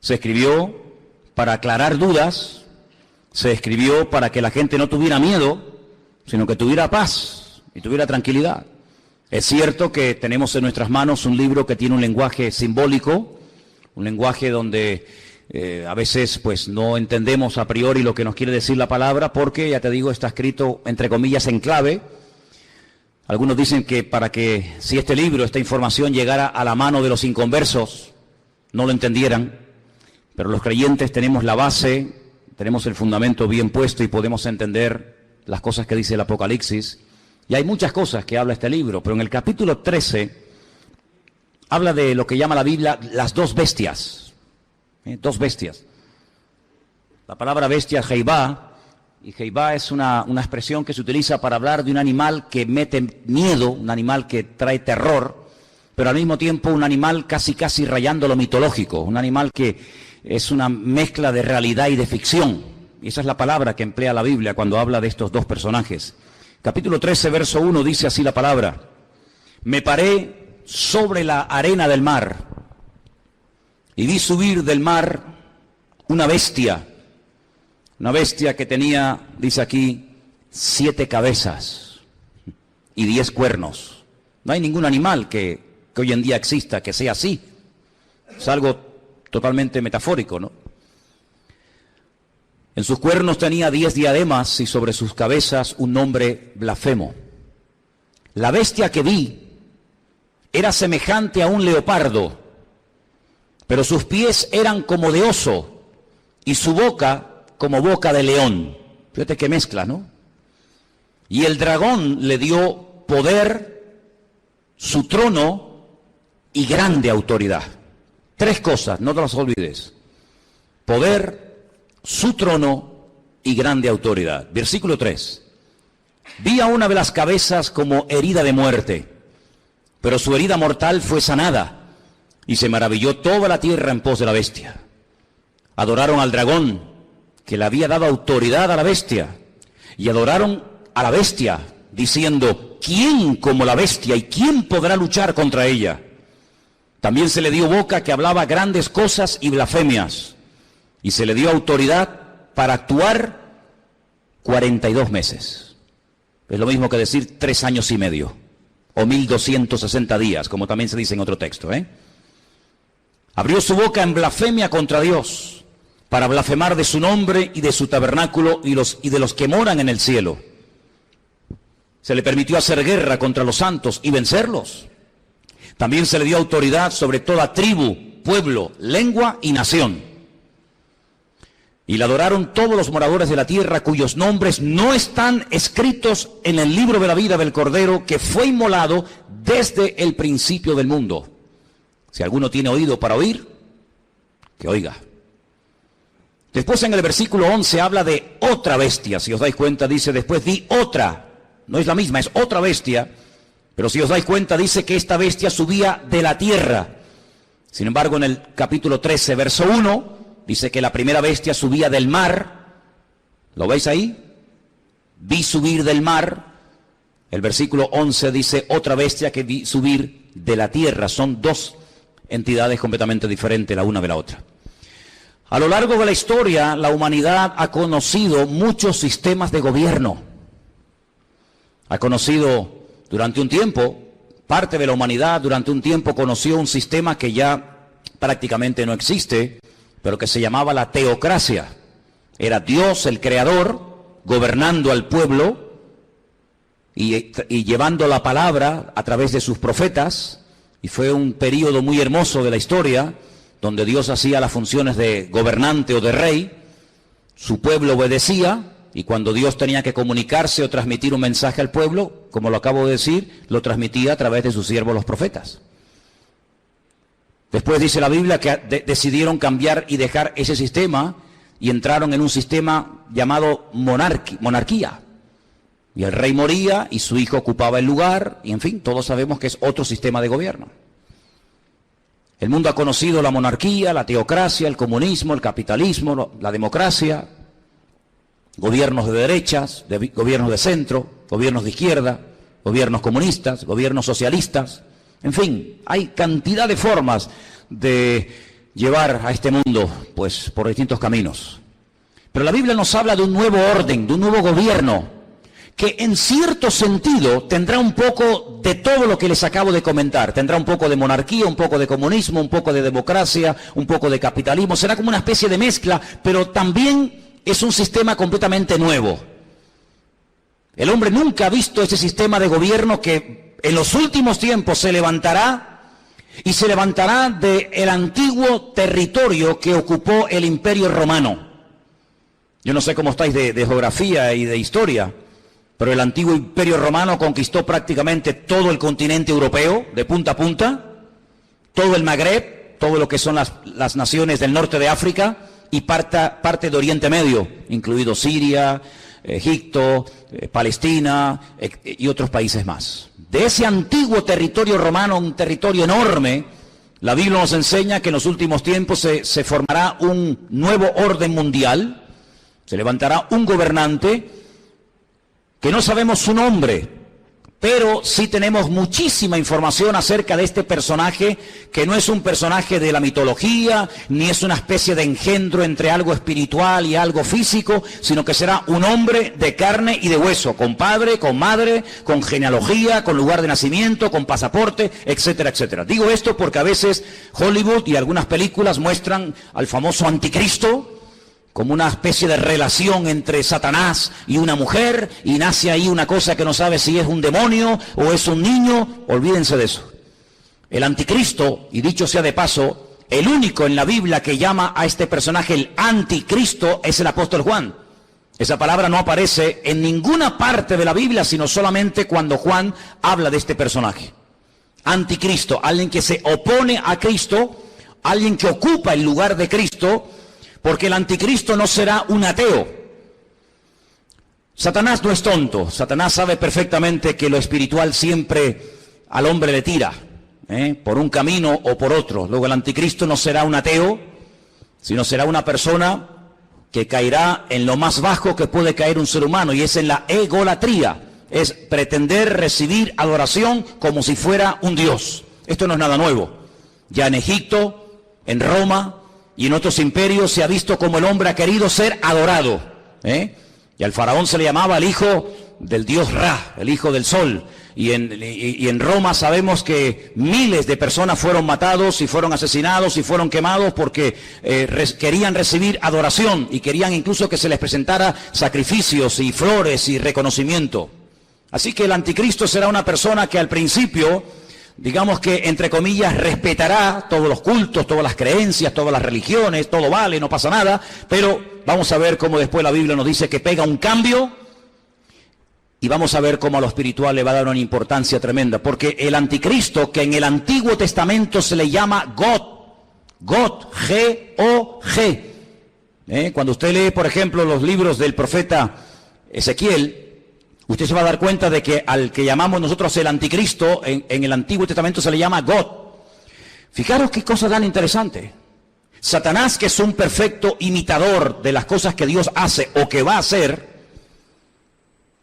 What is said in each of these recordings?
Se escribió para aclarar dudas, se escribió para que la gente no tuviera miedo, sino que tuviera paz y tuviera tranquilidad. Es cierto que tenemos en nuestras manos un libro que tiene un lenguaje simbólico, un lenguaje donde a veces pues no entendemos a priori lo que nos quiere decir la palabra, porque, ya te digo, está escrito entre comillas en clave. Algunos dicen que para que si este libro, esta información llegara a la mano de los inconversos, no lo entendieran, pero los creyentes tenemos la base, tenemos el fundamento bien puesto y podemos entender las cosas que dice el Apocalipsis. Y hay muchas cosas que habla este libro, pero en el capítulo 13 habla de lo que llama la Biblia las dos bestias. Dos bestias. La palabra bestia es Jehová, y Jehová es una expresión que se utiliza para hablar de un animal que mete miedo, un animal que trae terror, pero al mismo tiempo un animal casi rayando lo mitológico, un animal que es una mezcla de realidad y de ficción. Y esa es la palabra que emplea la Biblia cuando habla de estos dos personajes. Capítulo 13, verso 1, dice así la palabra: me paré sobre la arena del mar, y vi subir del mar una bestia que tenía, dice aquí, 7 cabezas y 10 cuernos. No hay ningún animal que hoy en día exista que sea así. Es algo totalmente metafórico, ¿no? En sus cuernos tenía 10 diademas y sobre sus cabezas un nombre blasfemo. La bestia que vi era semejante a un leopardo, pero sus pies eran como de oso y su boca como boca de león. Fíjate qué mezcla, ¿no? Y el dragón le dio poder, su trono y grande autoridad. 3 cosas, no te las olvides: poder, su trono y grande autoridad. Versículo 3. Vi a una de las cabezas como herida de muerte, pero su herida mortal fue sanada, y se maravilló toda la tierra en pos de la bestia. Adoraron al dragón, que le había dado autoridad a la bestia, y adoraron a la bestia, diciendo: ¿quién como la bestia, y quién podrá luchar contra ella? También se le dio boca que hablaba grandes cosas y blasfemias, y se le dio autoridad para actuar 42 meses. Es lo mismo que decir 3 años y medio, o 1260 días, como también se dice en otro texto, Abrió su boca en blasfemia contra Dios, para blasfemar de su nombre y de su tabernáculo y de los que moran en el cielo. Se le permitió hacer guerra contra los santos y vencerlos. También se le dio autoridad sobre toda tribu, pueblo, lengua y nación. Y le adoraron todos los moradores de la tierra, cuyos nombres no están escritos en el libro de la vida del Cordero, que fue inmolado desde el principio del mundo. Si alguno tiene oído para oír, que oiga. Después en el versículo 11 habla de otra bestia. Si os dais cuenta, dice: después vi otra. No es la misma, es otra bestia. Pero si os dais cuenta, dice que esta bestia subía de la tierra. Sin embargo, en el capítulo 13, verso 1, dice que la primera bestia subía del mar. ¿Lo veis ahí? Vi subir del mar. El versículo 11 dice otra bestia que vi subir de la tierra. Son 2 entidades completamente diferentes la una de la otra. A lo largo de la historia, la humanidad ha conocido muchos sistemas de gobierno. Ha conocido durante un tiempo, parte de la humanidad durante un tiempo conoció un sistema que ya prácticamente no existe, pero que se llamaba la teocracia. Era Dios, el creador, gobernando al pueblo y llevando la palabra a través de sus profetas. Y fue un periodo muy hermoso de la historia, donde Dios hacía las funciones de gobernante o de rey, su pueblo obedecía, y cuando Dios tenía que comunicarse o transmitir un mensaje al pueblo, como lo acabo de decir, lo transmitía a través de sus siervos los profetas. Después dice la Biblia que decidieron cambiar y dejar ese sistema, y entraron en un sistema llamado monarquía. Y el rey moría y su hijo ocupaba el lugar, y en fin, todos sabemos que es otro sistema de gobierno. El mundo ha conocido la monarquía, la teocracia, el comunismo, el capitalismo, la democracia, gobiernos de derechas, gobiernos de centro, gobiernos de izquierda, gobiernos comunistas, gobiernos socialistas. En fin, hay cantidad de formas de llevar a este mundo, pues, por distintos caminos. Pero la Biblia nos habla de un nuevo orden, de un nuevo gobierno, que en cierto sentido tendrá un poco de todo lo que les acabo de comentar. Tendrá un poco de monarquía, un poco de comunismo, un poco de democracia, un poco de capitalismo. Será como una especie de mezcla, pero también es un sistema completamente nuevo. El hombre nunca ha visto ese sistema de gobierno que en los últimos tiempos se levantará, y se levantará del antiguo territorio que ocupó el Imperio Romano. Yo no sé cómo estáis de geografía y de historia, pero el antiguo Imperio Romano conquistó prácticamente todo el continente europeo, de punta a punta, todo el Magreb, todo lo que son las naciones del norte de África y parte de Oriente Medio, incluido Siria, Egipto, Palestina y otros países más. De ese antiguo territorio romano, un territorio enorme, la Biblia nos enseña que en los últimos tiempos se formará un nuevo orden mundial, se levantará un gobernante que no sabemos su nombre, pero sí tenemos muchísima información acerca de este personaje, que no es un personaje de la mitología, ni es una especie de engendro entre algo espiritual y algo físico, sino que será un hombre de carne y de hueso, con padre, con madre, con genealogía, con lugar de nacimiento, con pasaporte, etcétera, etcétera. Digo esto porque a veces Hollywood y algunas películas muestran al famoso anticristo como una especie de relación entre Satanás y una mujer, y nace ahí una cosa que no sabe si es un demonio o es un niño. Olvídense de eso. El anticristo, y dicho sea de paso, el único en la Biblia que llama a este personaje el anticristo es el apóstol Juan. Esa palabra no aparece en ninguna parte de la Biblia, sino solamente cuando Juan habla de este personaje. Anticristo, alguien que se opone a Cristo, alguien que ocupa el lugar de Cristo, porque el anticristo no será un ateo. Satanás no es tonto. Satanás sabe perfectamente que lo espiritual siempre al hombre le tira, por un camino o por otro. Luego el anticristo no será un ateo, sino será una persona que caerá en lo más bajo que puede caer un ser humano, y es en la egolatría. Es pretender recibir adoración como si fuera un dios. Esto no es nada nuevo. Ya en Egipto, en Roma y en otros imperios se ha visto como el hombre ha querido ser adorado. Y al faraón se le llamaba el hijo del dios Ra, el hijo del sol. Y en Roma sabemos que miles de personas fueron matados y fueron asesinados y fueron quemados porque querían recibir adoración y querían incluso que se les presentara sacrificios y flores y reconocimiento. Así que el anticristo será una persona que al principio, digamos que, entre comillas, respetará todos los cultos, todas las creencias, todas las religiones, todo vale, no pasa nada, pero vamos a ver cómo después la Biblia nos dice que pega un cambio, y vamos a ver cómo a lo espiritual le va a dar una importancia tremenda, porque el anticristo, que en el Antiguo Testamento se le llama God, G-O-G. Cuando usted lee, por ejemplo, los libros del profeta Ezequiel, usted se va a dar cuenta de que al que llamamos nosotros el anticristo, en el Antiguo Testamento se le llama God. Fijaros qué cosa tan interesante. Satanás, que es un perfecto imitador de las cosas que Dios hace o que va a hacer,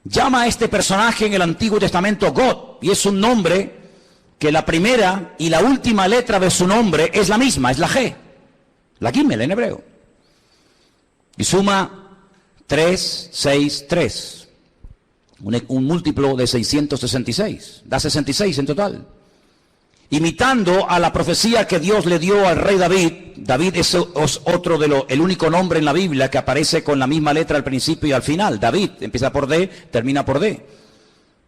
llama a este personaje en el Antiguo Testamento God, y es un nombre que la primera y la última letra de su nombre es la misma, es la G, la Gimel en hebreo. Y suma 3, 6, 3. Un múltiplo de 666, da 66 en total. Imitando a la profecía que Dios le dio al rey David. David es otro el único nombre en la Biblia que aparece con la misma letra al principio y al final. David empieza por D, termina por D.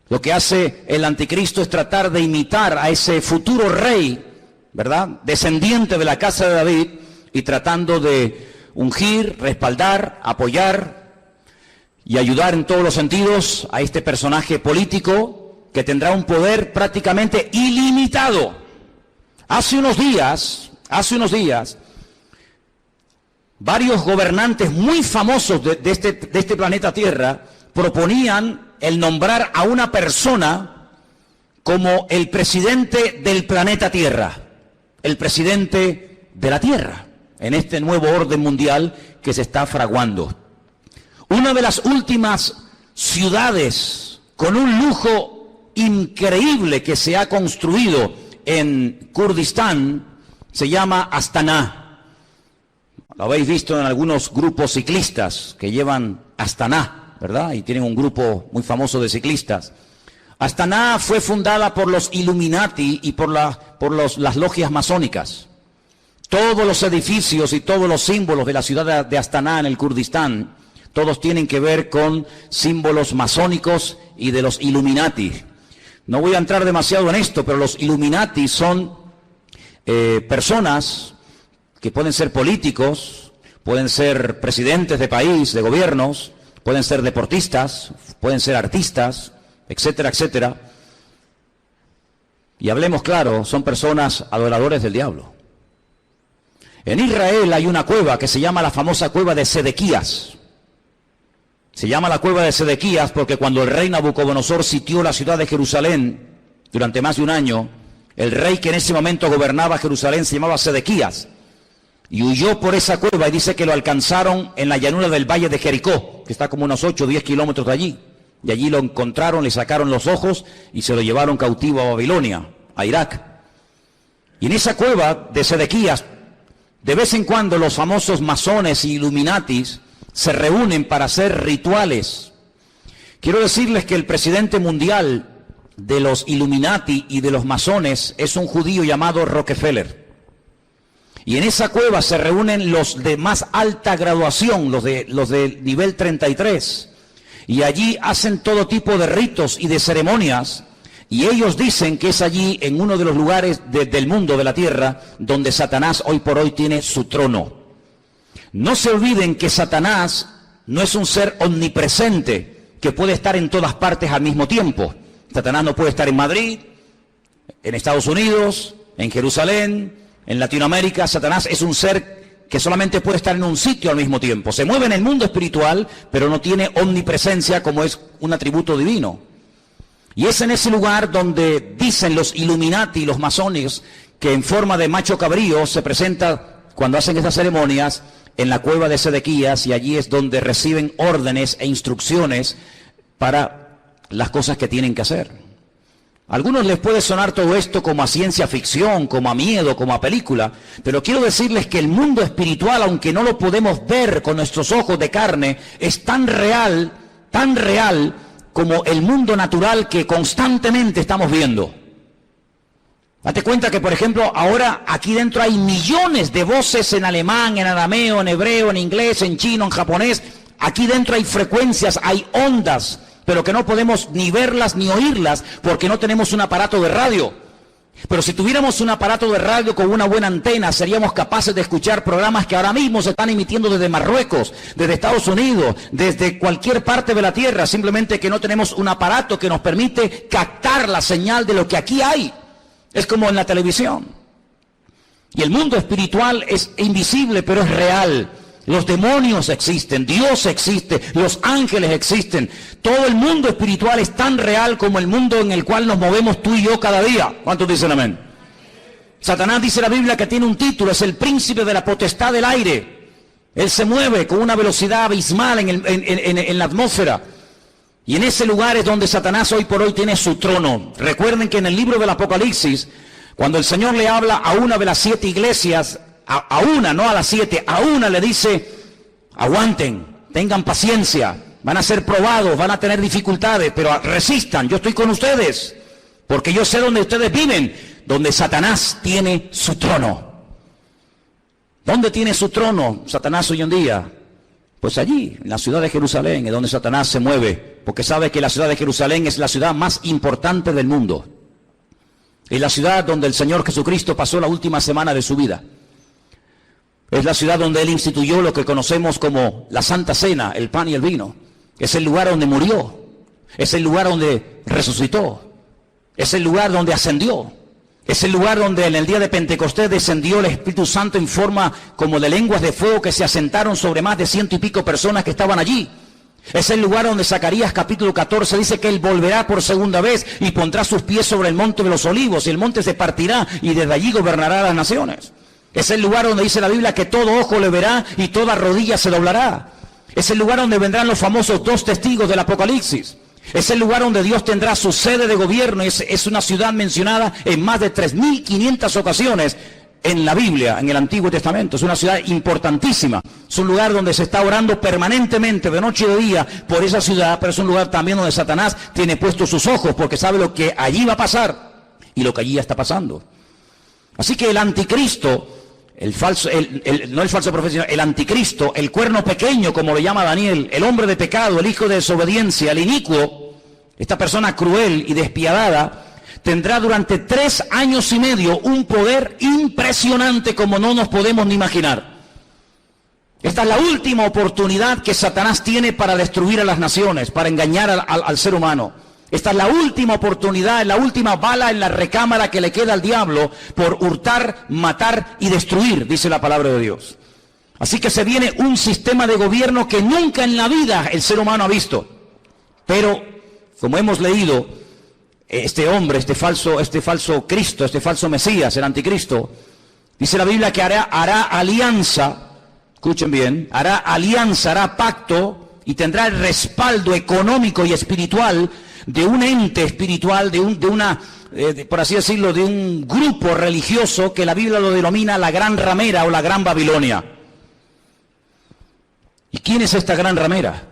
Lo que hace el anticristo es tratar de imitar a ese futuro rey, ¿verdad?, descendiente de la casa de David, y tratando de ungir, respaldar, apoyar y ayudar en todos los sentidos a este personaje político que tendrá un poder prácticamente ilimitado. Hace unos días, varios gobernantes muy famosos de este planeta Tierra proponían el nombrar a una persona como el presidente del planeta Tierra, el presidente de la Tierra, en este nuevo orden mundial que se está fraguando. Una de las últimas ciudades con un lujo increíble que se ha construido en Kurdistán se llama Astana. Lo habéis visto en algunos grupos ciclistas que llevan Astana, ¿verdad? Y tienen un grupo muy famoso de ciclistas. Astana fue fundada por los Illuminati y por las logias masónicas. Todos los edificios y todos los símbolos de la ciudad de Astana en el Kurdistán, todos tienen que ver con símbolos masónicos y de los Illuminati. No voy a entrar demasiado en esto, pero los Illuminati son personas que pueden ser políticos, pueden ser presidentes de país, de gobiernos, pueden ser deportistas, pueden ser artistas, etcétera, etcétera. Y hablemos claro, son personas adoradores del diablo. En Israel hay una cueva que se llama la famosa cueva de Sedequías. Se llama la cueva de Sedequías porque cuando el rey Nabucodonosor sitió la ciudad de Jerusalén durante más de un año, el rey que en ese momento gobernaba Jerusalén se llamaba Sedequías y huyó por esa cueva y dice que lo alcanzaron en la llanura del valle de Jericó, que está como unos 8 o 10 kilómetros de allí. Y allí lo encontraron, le sacaron los ojos y se lo llevaron cautivo a Babilonia, a Irak. Y en esa cueva de Sedequías, de vez en cuando los famosos masones y Illuminatis se reúnen para hacer rituales. Quiero decirles que el presidente mundial de los Illuminati y de los masones es un judío llamado Rockefeller. Y en esa cueva se reúnen los de más alta graduación, los de nivel 33. Y allí hacen todo tipo de ritos y de ceremonias. Y ellos dicen que es allí, en uno de los lugares del mundo, de la tierra, donde Satanás hoy por hoy tiene su trono. No se olviden que Satanás no es un ser omnipresente que puede estar en todas partes al mismo tiempo. Satanás no puede estar en Madrid, en Estados Unidos, en Jerusalén, en Latinoamérica. Satanás es un ser que solamente puede estar en un sitio al mismo tiempo. Se mueve en el mundo espiritual, pero no tiene omnipresencia como es un atributo divino. Y es en ese lugar donde dicen los Illuminati y los masones que en forma de macho cabrío se presenta cuando hacen estas ceremonias en la cueva de Sedequías, y allí es donde reciben órdenes e instrucciones para las cosas que tienen que hacer. A algunos les puede sonar todo esto como a ciencia ficción, como a miedo, como a película, pero quiero decirles que el mundo espiritual, aunque no lo podemos ver con nuestros ojos de carne, es tan real como el mundo natural que constantemente estamos viendo. Date cuenta que, por ejemplo, ahora aquí dentro hay millones de voces en alemán, en arameo, en hebreo, en inglés, en chino, en japonés. Aquí dentro hay frecuencias, hay ondas, pero que no podemos ni verlas ni oírlas porque no tenemos un aparato de radio. Pero si tuviéramos un aparato de radio con una buena antena, seríamos capaces de escuchar programas que ahora mismo se están emitiendo desde Marruecos, desde Estados Unidos, desde cualquier parte de la tierra, simplemente que no tenemos un aparato que nos permite captar la señal de lo que aquí hay. Es como en la televisión. Y el mundo espiritual es invisible, pero es real. Los demonios existen, Dios existe, los ángeles existen. Todo el mundo espiritual es tan real como el mundo en el cual nos movemos tú y yo cada día. ¿Cuántos dicen amén? Satanás, dice la Biblia, que tiene un título, es el príncipe de la potestad del aire. Él se mueve con una velocidad abismal en la atmósfera. Y en ese lugar es donde Satanás hoy por hoy tiene su trono. Recuerden que en el libro del Apocalipsis, cuando el Señor le habla a una de las 7 iglesias, a una, no a las 7, a una le dice: aguanten, tengan paciencia, van a ser probados, van a tener dificultades, pero resistan, yo estoy con ustedes, porque yo sé dónde ustedes viven, donde Satanás tiene su trono. ¿Dónde tiene su trono Satanás hoy en día? Pues allí, en la ciudad de Jerusalén, es donde Satanás se mueve, porque sabe que la ciudad de Jerusalén es la ciudad más importante del mundo. Es la ciudad donde el Señor Jesucristo pasó la última semana de su vida. Es la ciudad donde Él instituyó lo que conocemos como la Santa Cena, el pan y el vino. Es el lugar donde murió. Es el lugar donde resucitó. Es el lugar donde ascendió. Es el lugar donde en el día de Pentecostés descendió el Espíritu Santo en forma como de lenguas de fuego que se asentaron sobre más de 100 y pico personas que estaban allí. Es el lugar donde Zacarías capítulo 14 dice que Él volverá por segunda vez y pondrá sus pies sobre el monte de los olivos, y el monte se partirá y desde allí gobernará a las naciones. Es el lugar donde dice la Biblia que todo ojo le verá y toda rodilla se doblará. Es el lugar donde vendrán los famosos 2 testigos del Apocalipsis. Es el lugar donde Dios tendrá su sede de gobierno. Es una ciudad mencionada en más de 3.500 ocasiones en la Biblia, en el Antiguo Testamento. Es una ciudad importantísima. Es un lugar donde se está orando permanentemente, de noche y de día, por esa ciudad, pero es un lugar también donde Satanás tiene puestos sus ojos, porque sabe lo que allí va a pasar y lo que allí ya está pasando. Así que el anticristo, no el falso profeta, sino el anticristo, el cuerno pequeño, como lo llama Daniel, el hombre de pecado, el hijo de desobediencia, el inicuo, esta persona cruel y despiadada, tendrá durante 3 años y medio un poder impresionante como no nos podemos ni imaginar. Esta es la última oportunidad que Satanás tiene para destruir a las naciones, para engañar al ser humano. Esta es la última oportunidad, la última bala en la recámara que le queda al diablo por hurtar, matar y destruir, dice la palabra de Dios. Así que se viene un sistema de gobierno que nunca en la vida el ser humano ha visto. Pero, como hemos leído, este hombre, este falso Cristo, este falso Mesías, el anticristo, dice la Biblia que hará alianza, escuchen bien, hará pacto y tendrá el respaldo económico y espiritual de un ente espiritual, por así decirlo, de un grupo religioso que la Biblia lo denomina la Gran Ramera o la Gran Babilonia. ¿Y quién es esta Gran Ramera?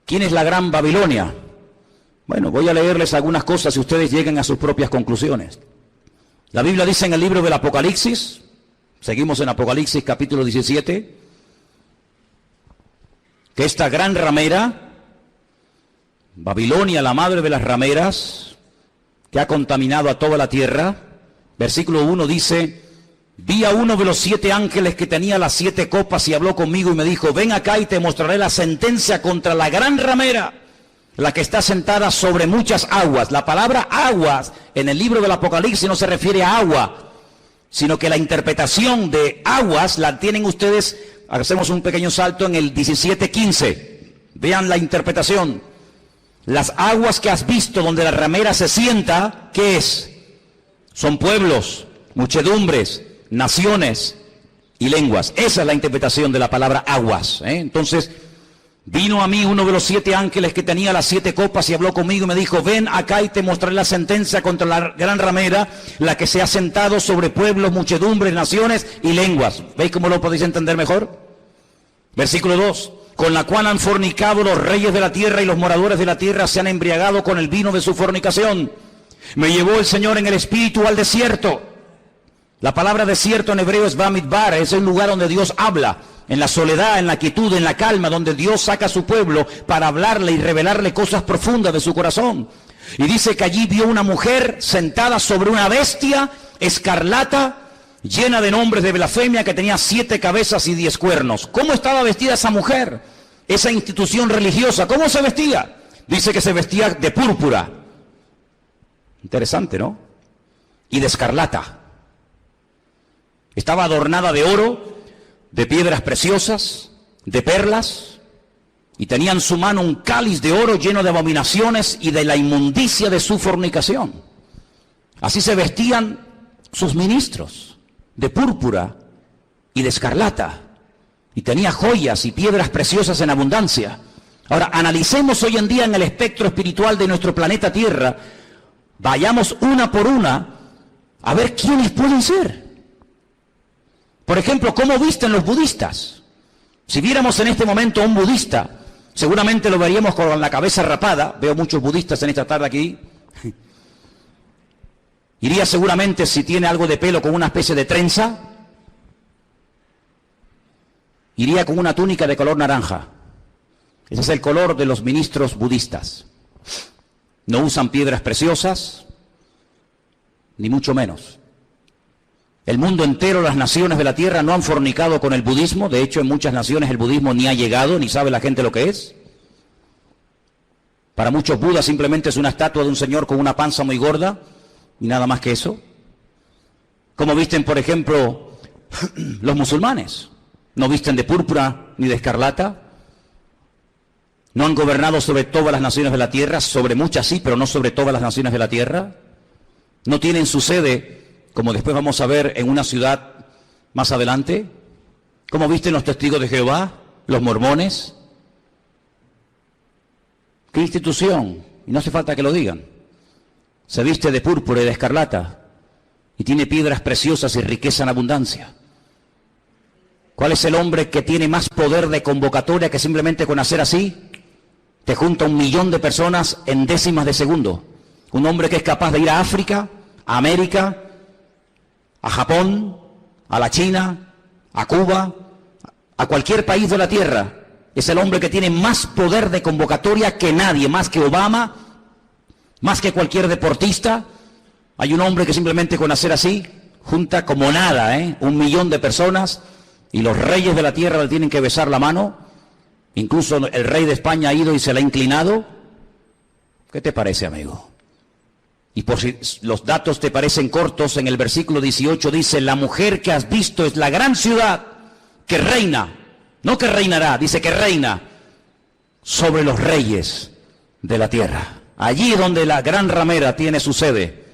¿Quién es la Gran Babilonia? Bueno, voy a leerles algunas cosas y ustedes lleguen a sus propias conclusiones. La Biblia dice en el libro del Apocalipsis, seguimos en Apocalipsis capítulo 17, que esta gran ramera, Babilonia, la madre de las rameras, que ha contaminado a toda la tierra, versículo 1 dice: vi a uno de los 7 ángeles que tenía las 7 copas y habló conmigo y me dijo: ven acá y te mostraré la sentencia contra la gran ramera, la que está sentada sobre muchas aguas. La palabra aguas en el libro del Apocalipsis no se refiere a agua, sino que la interpretación de aguas la tienen ustedes. Hacemos un pequeño salto en el 17:15. Vean la interpretación. Las aguas que has visto donde la ramera se sienta, ¿qué es? Son pueblos, muchedumbres, naciones y lenguas. Esa es la interpretación de la palabra aguas, Entonces, vino a mí uno de los 7 ángeles que tenía las 7 copas y habló conmigo y me dijo: ven acá y te mostraré la sentencia contra la gran ramera, la que se ha sentado sobre pueblos, muchedumbres, naciones y lenguas. ¿Veis cómo lo podéis entender mejor? Versículo 2. Con la cual han fornicado los reyes de la tierra y los moradores de la tierra se han embriagado con el vino de su fornicación. Me llevó el Señor en el espíritu al desierto. La palabra desierto en hebreo es Bamidbar, es el lugar donde Dios habla. En la soledad, en la quietud, en la calma, donde Dios saca a su pueblo para hablarle y revelarle cosas profundas de su corazón. Y dice que allí vio una mujer sentada sobre una bestia escarlata, llena de nombres de blasfemia, que tenía 7 cabezas y 10 cuernos. ¿Cómo estaba vestida esa mujer? Esa institución religiosa, ¿cómo se vestía? Dice que se vestía de púrpura. Interesante, ¿no? Y de escarlata. Estaba adornada de oro, de piedras preciosas, de perlas, y tenía en su mano un cáliz de oro lleno de abominaciones y de la inmundicia de su fornicación. Así se vestían sus ministros, de púrpura y de escarlata, y tenía joyas y piedras preciosas en abundancia. Ahora, analicemos hoy en día en el espectro espiritual de nuestro planeta Tierra, vayamos una por una a ver quiénes pueden ser. Por ejemplo, ¿cómo visten los budistas? Si viéramos en este momento a un budista, seguramente lo veríamos con la cabeza rapada. Veo muchos budistas en esta tarde aquí. Iría seguramente, si tiene algo de pelo, con una especie de trenza. Iría con una túnica de color naranja. Ese es el color de los ministros budistas. No usan piedras preciosas, ni mucho menos. El mundo entero, las naciones de la tierra no han fornicado con el budismo. De hecho, en muchas naciones el budismo ni ha llegado, ni sabe la gente lo que es. Para muchos, Buda simplemente es una estatua de un señor con una panza muy gorda y nada más que eso. Como visten, por ejemplo, los musulmanes. No visten de púrpura ni de escarlata. No han gobernado sobre todas las naciones de la tierra, sobre muchas sí, pero no sobre todas las naciones de la tierra. No tienen su sede, como después vamos a ver, en una ciudad más adelante. ¿Cómo visten los testigos de Jehová, los mormones? ¿Qué institución? Y no hace falta que lo digan. Se viste de púrpura y de escarlata. y tiene piedras preciosas y riqueza en abundancia. ¿Cuál es el hombre que tiene más poder de convocatoria que simplemente con hacer así te junta 1 millón de personas en décimas de segundo? Un hombre que es capaz de ir a África, a América, a Japón, a la China, a Cuba, a cualquier país de la tierra. Es el hombre que tiene más poder de convocatoria que nadie, más que Obama, más que cualquier deportista. Hay un hombre que simplemente con hacer así junta como nada, 1 millón de personas, y los reyes de la tierra le tienen que besar la mano. Incluso el rey de España ha ido y se le ha inclinado. ¿Qué te parece, amigo? Y por si los datos te parecen cortos, en el versículo 18 dice: la mujer que has visto es la gran ciudad que reina, no que reinará, dice que reina sobre los reyes de la tierra. Allí donde la gran ramera tiene su sede.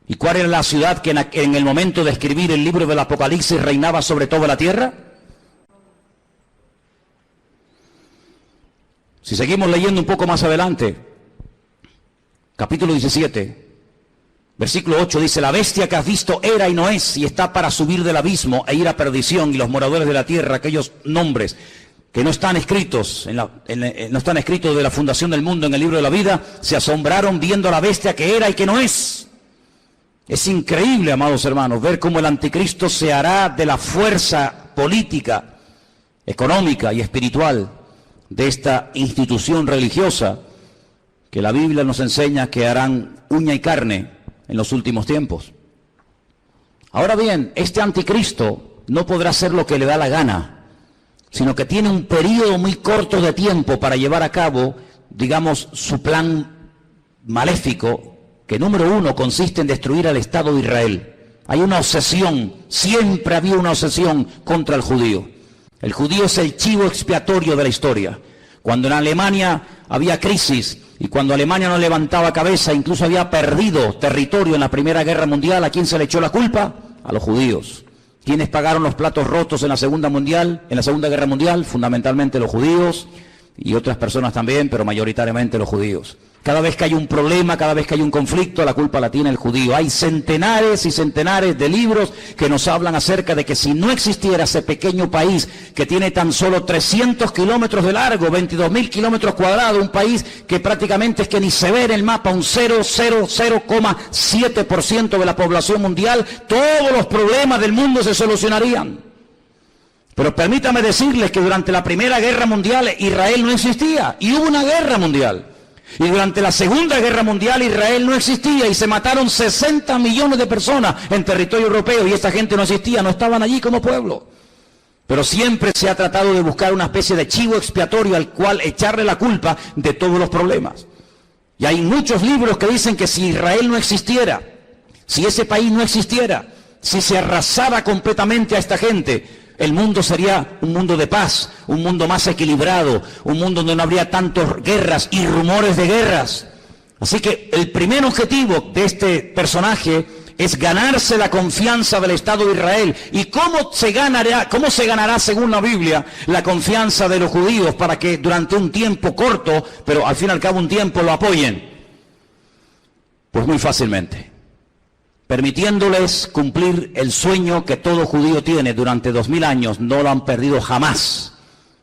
¿Y cuál era la ciudad que en el momento de escribir el libro del Apocalipsis reinaba sobre toda la tierra? Si seguimos leyendo un poco más adelante, capítulo 17, versículo 8 dice: la bestia que has visto era y no es, y está para subir del abismo e ir a perdición, y los moradores de la tierra, aquellos nombres que no están escritos, no están escritos de la fundación del mundo en el libro de la vida, se asombraron viendo a la bestia que era y que no es. Es increíble, amados hermanos, ver cómo el anticristo se hará de la fuerza política, económica y espiritual de esta institución religiosa que la Biblia nos enseña que harán uña y carne en los últimos tiempos. Ahora bien, este anticristo no podrá hacer lo que le da la gana, sino que tiene un periodo muy corto de tiempo para llevar a cabo, digamos, su plan maléfico, que número 1 consiste en destruir al Estado de Israel. Hay una obsesión, siempre había una obsesión contra el judío. El judío es el chivo expiatorio de la historia. Cuando en Alemania había crisis y cuando Alemania no levantaba cabeza, incluso había perdido territorio en la Primera Guerra Mundial, ¿a quién se le echó la culpa? A los judíos. ¿Quiénes pagaron los platos rotos en la Segunda Guerra Mundial? Fundamentalmente los judíos y otras personas también, pero mayoritariamente los judíos. Cada vez que hay un problema, cada vez que hay un conflicto, la culpa la tiene el judío. Hay centenares y centenares de libros que nos hablan acerca de que si no existiera ese pequeño país que tiene tan solo 300 kilómetros de largo, 22.000 kilómetros cuadrados, un país que prácticamente es que ni se ve en el mapa, un 0,7% de la población mundial, todos los problemas del mundo se solucionarían. Pero permítame decirles que durante la Primera Guerra Mundial Israel no existía y hubo una guerra mundial. Y durante la Segunda Guerra Mundial Israel no existía y se mataron 60 millones de personas en territorio europeo y esta gente no existía, no estaban allí como pueblo. Pero siempre se ha tratado de buscar una especie de chivo expiatorio al cual echarle la culpa de todos los problemas. Y hay muchos libros que dicen que si Israel no existiera, si ese país no existiera, si se arrasara completamente a esta gente, el mundo sería un mundo de paz, un mundo más equilibrado, un mundo donde no habría tantas guerras y rumores de guerras. Así que el primer objetivo de este personaje es ganarse la confianza del Estado de Israel. ¿Y cómo se ganará, según la Biblia, la confianza de los judíos para que durante un tiempo corto, pero al fin y al cabo un tiempo, lo apoyen? Pues muy fácilmente, permitiéndoles cumplir el sueño que todo judío tiene durante 2000 años, no lo han perdido jamás.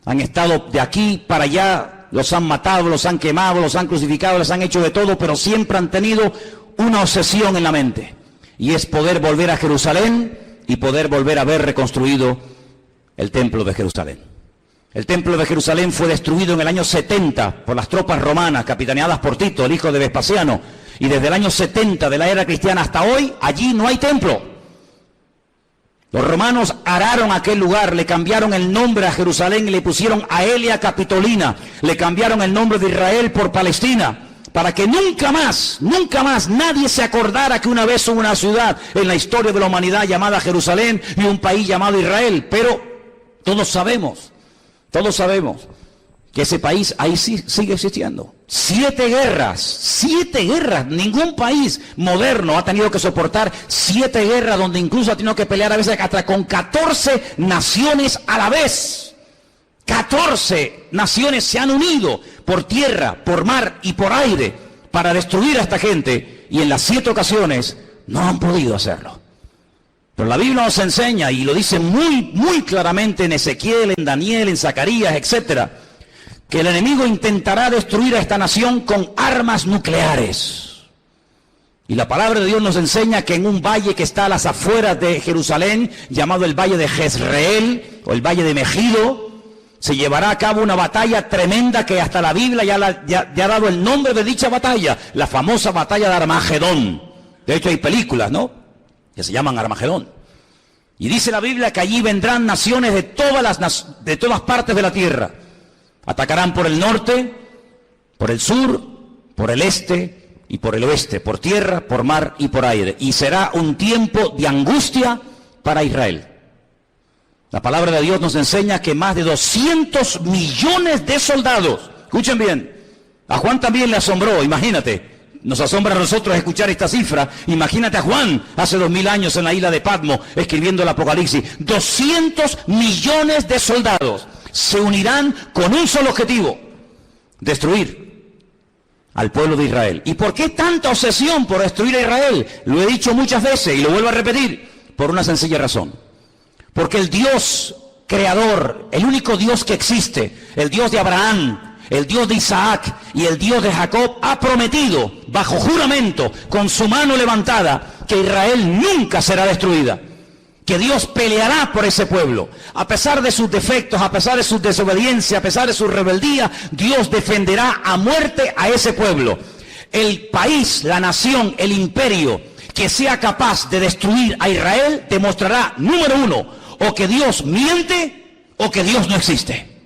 Han estado de aquí para allá, los han matado, los han quemado, los han crucificado, les han hecho de todo, pero siempre han tenido una obsesión en la mente, y es poder volver a Jerusalén y poder volver a ver reconstruido el templo de Jerusalén. El templo de Jerusalén fue destruido en el año 70 por las tropas romanas, capitaneadas por Tito, el hijo de Vespasiano. Y desde el año 70 de la era cristiana hasta hoy, allí no hay templo. Los romanos araron aquel lugar, le cambiaron el nombre a Jerusalén y le pusieron Aelia Capitolina. Le cambiaron el nombre de Israel por Palestina, para que nunca más nadie se acordara que una vez hubo una ciudad en la historia de la humanidad llamada Jerusalén y un país llamado Israel. Pero todos sabemos que ese país ahí sí sigue existiendo. 7 guerras, ningún país moderno ha tenido que soportar 7 guerras, donde incluso ha tenido que pelear a veces hasta con 14 naciones a la vez. 14 naciones se han unido por tierra, por mar y por aire para destruir a esta gente, y en las 7 ocasiones No han podido hacerlo. Pero la Biblia nos enseña, y lo dice muy claramente en Ezequiel, en Daniel, en Zacarías, etcétera, que el enemigo intentará destruir a esta nación con armas nucleares. Y la palabra de Dios nos enseña que en un valle que está a las afueras de Jerusalén, llamado el Valle de Jezreel, o el Valle de Megido, se llevará a cabo una batalla tremenda que hasta la Biblia ya ha dado el nombre de dicha batalla, la famosa batalla de Armagedón. De hecho hay películas, ¿no?, que se llaman Armagedón. Y dice la Biblia que allí vendrán naciones de todas partes de la tierra. Atacarán por el norte, por el sur, por el este y por el oeste, por tierra, por mar y por aire. Y será un tiempo de angustia para Israel. La palabra de Dios nos enseña que más de 200 millones de soldados, escuchen bien, a Juan también le asombró, imagínate, nos asombra a nosotros escuchar esta cifra, imagínate a Juan hace 2000 años en la isla de Patmos escribiendo el Apocalipsis, 200 millones de soldados se unirán con un solo objetivo, destruir al pueblo de Israel. ¿Y por qué tanta obsesión por destruir a Israel? Lo he dicho muchas veces y lo vuelvo a repetir, por una sencilla razón. Porque el Dios creador, el único Dios que existe, el Dios de Abraham, el Dios de Isaac y el Dios de Jacob, ha prometido, bajo juramento, con su mano levantada, que Israel nunca será destruida. Que Dios peleará por ese pueblo. A pesar de sus defectos, a pesar de su desobediencia, a pesar de su rebeldía, Dios defenderá a muerte a ese pueblo. El país, la nación, el imperio que sea capaz de destruir a Israel demostrará, número uno, o que Dios miente o que Dios no existe.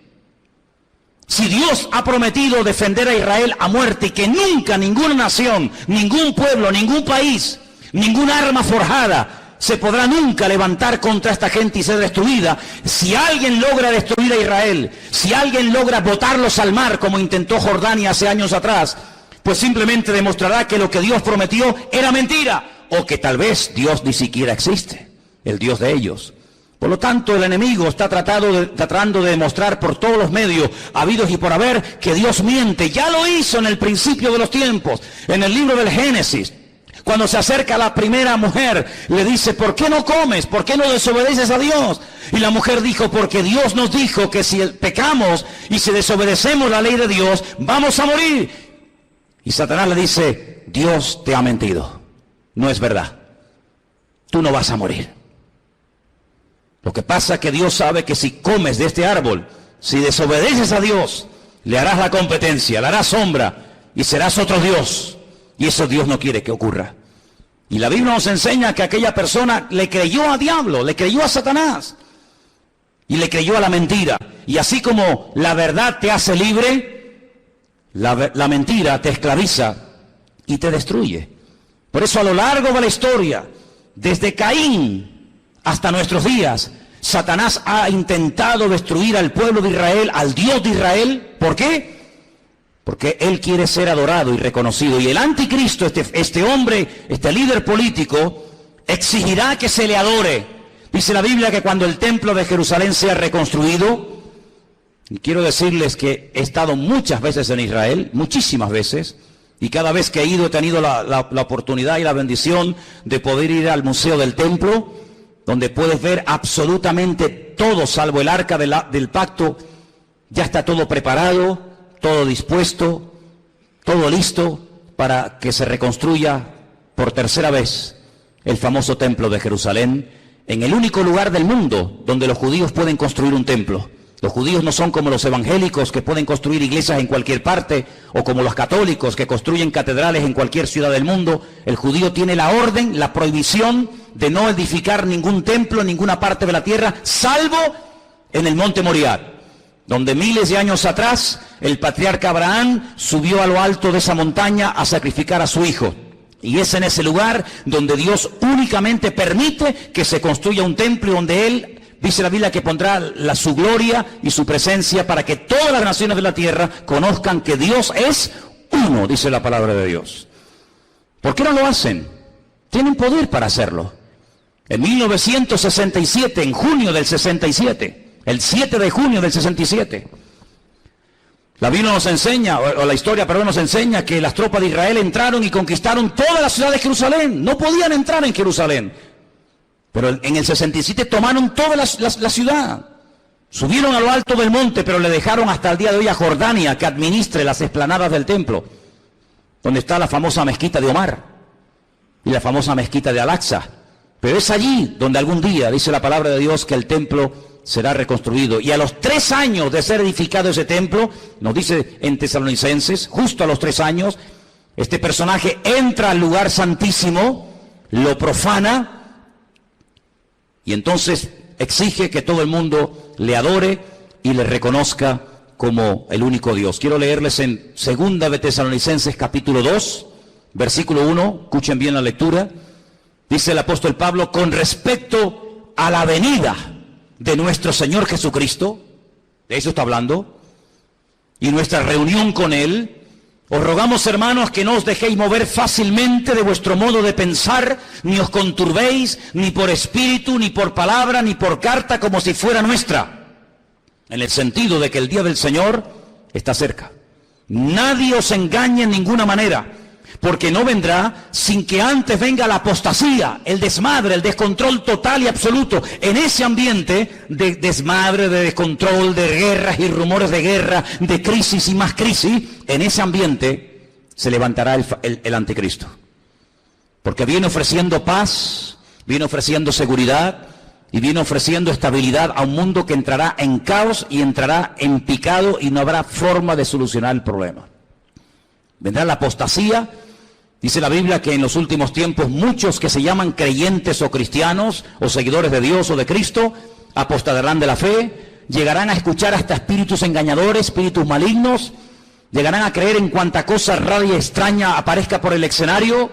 Si Dios ha prometido defender a Israel a muerte y que nunca ninguna nación, ningún pueblo, ningún país, ninguna arma forjada se podrá nunca levantar contra esta gente y ser destruida. Si alguien logra destruir a Israel, si alguien logra botarlos al mar como intentó Jordania hace años atrás, pues simplemente demostrará que lo que Dios prometió era mentira, o que tal vez Dios ni siquiera existe, el Dios de ellos. Por lo tanto, el enemigo está tratando de demostrar por todos los medios habidos y por haber que Dios miente. Ya lo hizo en el principio de los tiempos, en el libro del Génesis. Cuando se acerca a la primera mujer, le dice, ¿por qué no comes? ¿Por qué no desobedeces a Dios? Y la mujer dijo, porque Dios nos dijo que si pecamos y si desobedecemos la ley de Dios, vamos a morir. Y Satanás le dice, Dios te ha mentido. No es verdad. Tú no vas a morir. Lo que pasa es que Dios sabe que si comes de este árbol, si desobedeces a Dios, le harás la competencia, le harás sombra y serás otro Dios. Y eso Dios no quiere que ocurra. Y la Biblia nos enseña que aquella persona le creyó a diablo, le creyó a Satanás y le creyó a la mentira. Y así como la verdad te hace libre, la mentira te esclaviza y te destruye. Por eso a lo largo de la historia, desde Caín hasta nuestros días, Satanás ha intentado destruir al pueblo de Israel, al Dios de Israel. ¿Por qué? Porque él quiere ser adorado y reconocido. Y el anticristo, este hombre, este líder político, exigirá que se le adore. Dice la Biblia que cuando el templo de Jerusalén sea reconstruido, y quiero decirles que he estado muchas veces en Israel, muchísimas veces, y cada vez que he ido he tenido la oportunidad y la bendición de poder ir al Museo del Templo, donde puedes ver absolutamente todo, salvo el arca del pacto. Ya está todo preparado, todo dispuesto, todo listo para que se reconstruya por tercera vez el famoso templo de Jerusalén, en el único lugar del mundo donde los judíos pueden construir un templo. Los judíos no son como los evangélicos que pueden construir iglesias en cualquier parte, o como los católicos que construyen catedrales en cualquier ciudad del mundo. El judío tiene la orden, la prohibición de no edificar ningún templo en ninguna parte de la tierra, salvo en el monte Moriah, donde miles de años atrás el patriarca Abraham subió a lo alto de esa montaña a sacrificar a su hijo. Y es en ese lugar donde Dios únicamente permite que se construya un templo, donde Él, dice la Biblia, que pondrá su gloria y su presencia para que todas las naciones de la tierra conozcan que Dios es uno, dice la palabra de Dios. ¿Por qué no lo hacen? Tienen poder para hacerlo. En 1967, en junio del 67, el 7 de junio del 67, La Biblia nos enseña, o la historia, perdón, nos enseña que las tropas de Israel entraron y conquistaron toda la ciudad de Jerusalén. No podían entrar en Jerusalén. Pero en el 67 tomaron toda la ciudad. Subieron a lo alto del monte, pero le dejaron hasta el día de hoy a Jordania que administre las explanadas del templo, donde está la famosa mezquita de Omar y la famosa mezquita de Al-Aqsa. Pero es allí donde algún día, dice la palabra de Dios, que el templo será reconstruido. Y a los 3 años de ser edificado ese templo, nos dice en Tesalonicenses, justo a los 3 años, este personaje entra al lugar santísimo, lo profana, y entonces exige que todo el mundo le adore y le reconozca como el único Dios. Quiero leerles en 2 de Tesalonicenses capítulo 2, versículo 1, escuchen bien la lectura. Dice el apóstol Pablo: con respecto a la venida de nuestro Señor Jesucristo, de eso está hablando, y nuestra reunión con Él, os rogamos, hermanos, que no os dejéis mover fácilmente de vuestro modo de pensar, ni os conturbéis, ni por espíritu, ni por palabra, ni por carta, como si fuera nuestra, en el sentido de que el día del Señor está cerca. Nadie os engañe en ninguna manera, porque no vendrá sin que antes venga la apostasía, el desmadre, el descontrol total y absoluto. En ese ambiente de desmadre, de descontrol, de guerras y rumores de guerra, de crisis y más crisis, en ese ambiente se levantará el anticristo. Porque viene ofreciendo paz, viene ofreciendo seguridad y viene ofreciendo estabilidad a un mundo que entrará en caos y entrará en picado y no habrá forma de solucionar el problema. Vendrá la apostasía. Dice la Biblia que en los últimos tiempos muchos que se llaman creyentes o cristianos o seguidores de Dios o de Cristo apostatarán de la fe, llegarán a escuchar hasta espíritus engañadores, espíritus malignos, llegarán a creer en cuanta cosa rara y extraña aparezca por el escenario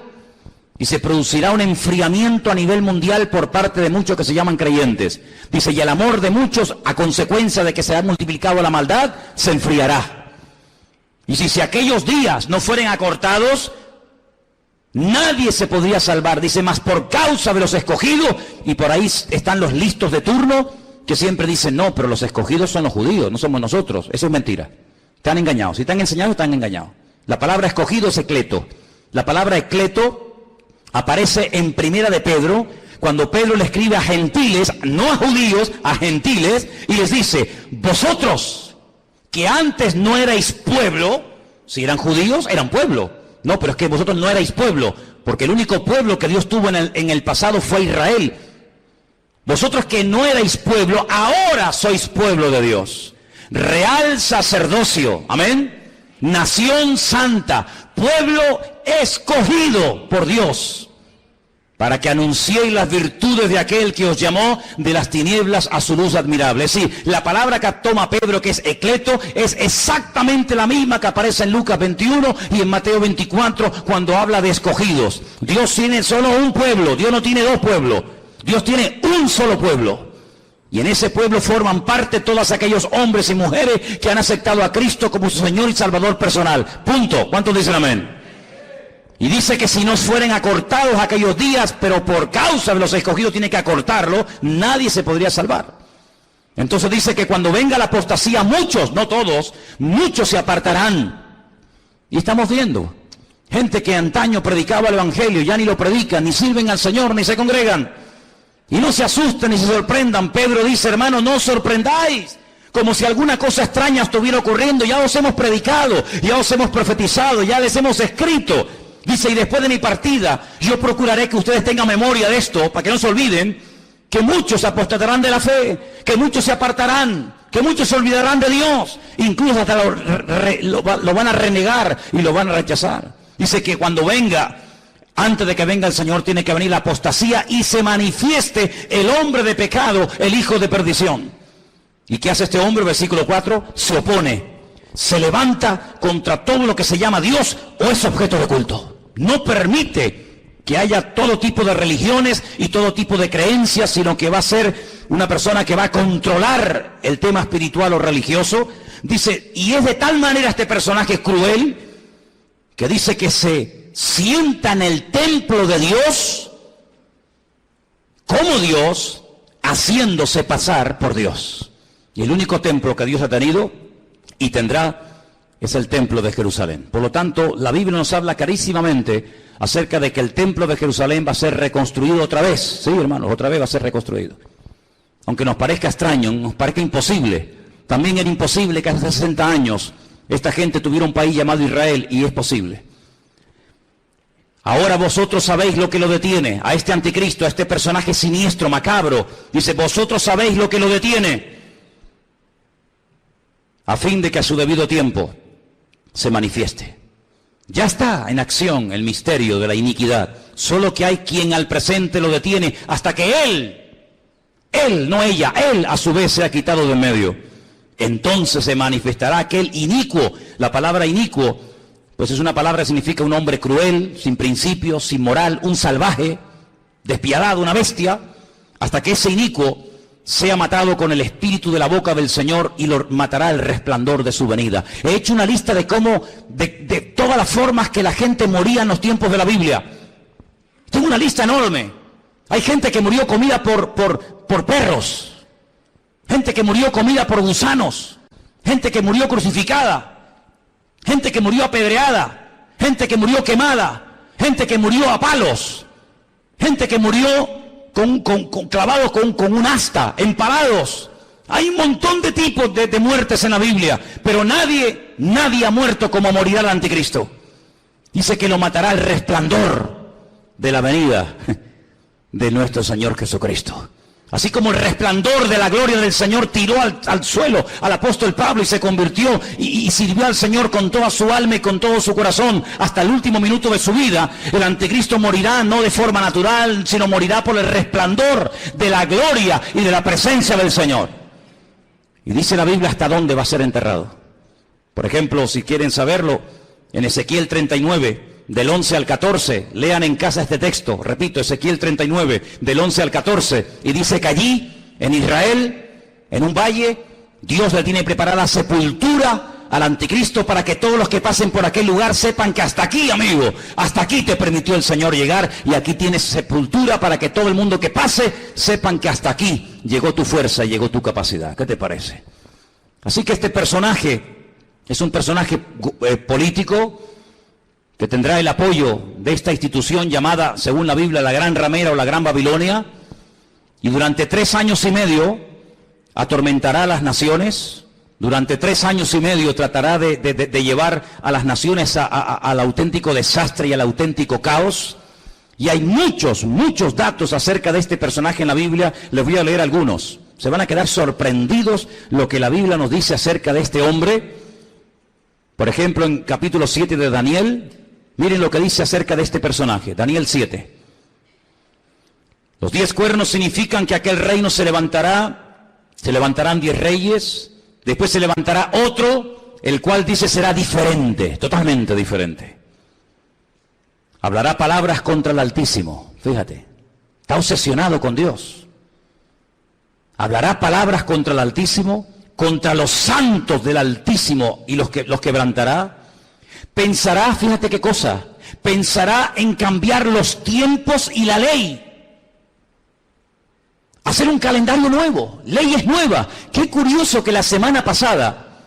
y se producirá un enfriamiento a nivel mundial por parte de muchos que se llaman creyentes. Dice, y el amor de muchos, a consecuencia de que se ha multiplicado la maldad, se enfriará. Y si aquellos días no fueren acortados, nadie se podría salvar. Dice, más por causa de los escogidos, y por ahí están los listos de turno, que siempre dicen, no, pero los escogidos son los judíos, no somos nosotros. Eso es mentira. Están engañados. Si están enseñados, están engañados. La palabra escogido es ecleto. La palabra ecleto aparece en Primera de Pedro, cuando Pedro le escribe a gentiles, no a judíos, a gentiles, y les dice, vosotros, que antes no erais pueblo, si eran judíos, eran pueblo. No, pero es que vosotros no erais pueblo, porque el único pueblo que Dios tuvo en el pasado fue Israel. Vosotros que no erais pueblo, ahora sois pueblo de Dios. Real sacerdocio, amén. Nación santa, pueblo escogido por Dios, para que anunciéis las virtudes de aquel que os llamó de las tinieblas a su luz admirable. Sí, la palabra que toma Pedro, que es ecleto, es exactamente la misma que aparece en Lucas 21 y en Mateo 24, cuando habla de escogidos. Dios tiene solo un pueblo, Dios no tiene dos pueblos, Dios tiene un solo pueblo. Y en ese pueblo forman parte todos aquellos hombres y mujeres que han aceptado a Cristo como su Señor y Salvador personal. Punto. ¿Cuántos dicen amén? Y dice que si no fueren acortados aquellos días, pero por causa de los escogidos tiene que acortarlo, nadie se podría salvar. Entonces dice que cuando venga la apostasía, muchos, no todos, muchos se apartarán. Y estamos viendo gente que antaño predicaba el Evangelio, ya ni lo predican, ni sirven al Señor, ni se congregan. Y no se asusten ni se sorprendan. Pedro dice, hermano, no os sorprendáis, como si alguna cosa extraña estuviera ocurriendo. Ya os hemos predicado, ya os hemos profetizado, ya les hemos escrito. Dice, y después de mi partida, yo procuraré que ustedes tengan memoria de esto, para que no se olviden, que muchos apostatarán de la fe, que muchos se apartarán, que muchos se olvidarán de Dios, incluso hasta lo van a renegar y lo van a rechazar. Dice que cuando venga, antes de que venga el Señor, tiene que venir la apostasía y se manifieste el hombre de pecado, el hijo de perdición. ¿Y qué hace este hombre? Versículo 4, se opone, se levanta contra todo lo que se llama Dios o es objeto de culto. No permite que haya todo tipo de religiones y todo tipo de creencias, sino que va a ser una persona que va a controlar el tema espiritual o religioso. Dice, y es de tal manera este personaje cruel, que dice que se sienta en el templo de Dios, como Dios, haciéndose pasar por Dios. Y el único templo que Dios ha tenido y tendrá es el templo de Jerusalén. Por lo tanto, la Biblia nos habla clarísimamente acerca de que el templo de Jerusalén va a ser reconstruido otra vez. Sí, hermanos, otra vez va a ser reconstruido. Aunque nos parezca extraño, nos parezca imposible. También era imposible que hace 60 años esta gente tuviera un país llamado Israel, y es posible. Ahora vosotros sabéis lo que lo detiene, a este anticristo, a este personaje siniestro, macabro. Dice, vosotros sabéis lo que lo detiene, a fin de que a su debido tiempo se manifieste. Ya está en acción el misterio de la iniquidad, solo que hay quien al presente lo detiene hasta que él, no ella, él a su vez se ha quitado de en medio. Entonces se manifestará aquel inicuo. La palabra inicuo, pues es una palabra que significa un hombre cruel, sin principios, sin moral, un salvaje, despiadado, una bestia, hasta que ese inicuo sea matado con el espíritu de la boca del Señor, y lo matará el resplandor de su venida. He hecho una lista de cómo, de todas las formas que la gente moría en los tiempos de la Biblia. Tengo una lista enorme. Hay gente que murió comida por perros, gente que murió comida por gusanos, gente que murió crucificada, gente que murió apedreada, gente que murió quemada, gente que murió a palos, gente que murió clavados con un asta, empalados. Hay un montón de tipos de muertes en la Biblia, pero nadie ha muerto como morirá el anticristo. Dice que lo matará el resplandor de la venida de nuestro Señor Jesucristo. Así como el resplandor de la gloria del Señor tiró al suelo al apóstol Pablo y se convirtió y sirvió al Señor con toda su alma y con todo su corazón hasta el último minuto de su vida, el anticristo morirá no de forma natural, sino morirá por el resplandor de la gloria y de la presencia del Señor. Y dice la Biblia hasta dónde va a ser enterrado. Por ejemplo, si quieren saberlo, en Ezequiel 39, del 11 al 14, lean en casa este texto, repito, Ezequiel 39, del 11 al 14, y dice que allí, en Israel, en un valle, Dios le tiene preparada sepultura al anticristo para que todos los que pasen por aquel lugar sepan que hasta aquí, amigo, hasta aquí te permitió el Señor llegar, y aquí tienes sepultura para que todo el mundo que pase sepan que hasta aquí llegó tu fuerza y llegó tu capacidad. ¿Qué te parece? Así que este personaje es un personaje político, que tendrá el apoyo de esta institución llamada, según la Biblia, la Gran Ramera o la Gran Babilonia, y durante 3 años y medio atormentará a las naciones, durante 3 años y medio tratará de llevar a las naciones al auténtico desastre y al auténtico caos. Y hay muchos datos acerca de este personaje en la Biblia. Les voy a leer algunos. Se van a quedar sorprendidos lo que la Biblia nos dice acerca de este hombre. Por ejemplo, en capítulo 7 de Daniel, miren lo que dice acerca de este personaje, Daniel 7. Los 10 cuernos significan que aquel reino se levantarán 10 reyes, después se levantará otro, el cual dice será diferente, totalmente diferente. Hablará palabras contra el Altísimo, fíjate, está obsesionado con Dios. Hablará palabras contra el Altísimo, contra los santos del Altísimo, y los quebrantará. Pensará, fíjate qué cosa, pensará en cambiar los tiempos y la ley. Hacer un calendario nuevo, leyes nuevas. Qué curioso que la semana pasada,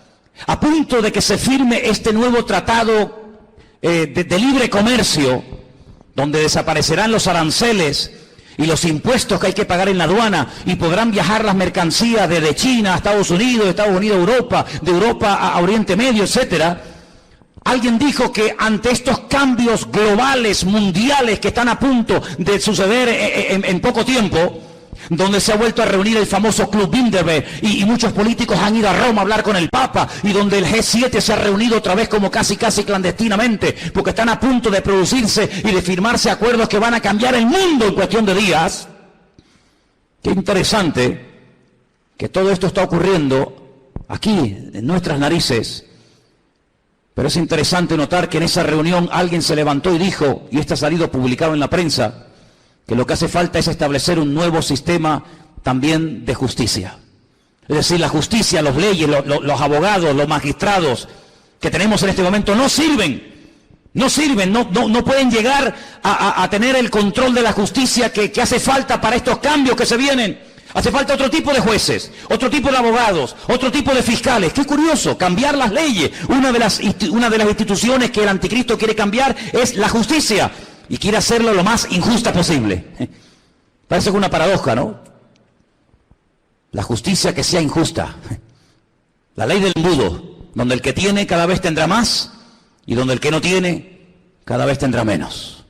a punto de que se firme este nuevo tratado de libre comercio, donde desaparecerán los aranceles y los impuestos que hay que pagar en la aduana, y podrán viajar las mercancías desde China a Estados Unidos, de Estados Unidos a Europa, de Europa a Oriente Medio, etcétera. Alguien dijo que ante estos cambios globales, mundiales, que están a punto de suceder en poco tiempo, donde se ha vuelto a reunir el famoso Club Bilderberg, y muchos políticos han ido a Roma a hablar con el Papa, y donde el G7 se ha reunido otra vez como casi clandestinamente, porque están a punto de producirse y de firmarse acuerdos que van a cambiar el mundo en cuestión de días. Qué interesante que todo esto está ocurriendo aquí, en nuestras narices. Pero es interesante notar que en esa reunión alguien se levantó y dijo, y esto ha salido publicado en la prensa, que lo que hace falta es establecer un nuevo sistema también de justicia. Es decir, la justicia, las leyes, los abogados, los magistrados que tenemos en este momento no sirven, no pueden llegar a tener el control de la justicia que hace falta para estos cambios que se vienen. Hace falta otro tipo de jueces, otro tipo de abogados, otro tipo de fiscales. Qué curioso, cambiar las leyes. Una de las instituciones que el anticristo quiere cambiar es la justicia. Y quiere hacerlo lo más injusta posible. Parece una paradoja, ¿no? La justicia que sea injusta. La ley del embudo, donde el que tiene cada vez tendrá más y donde el que no tiene cada vez tendrá menos.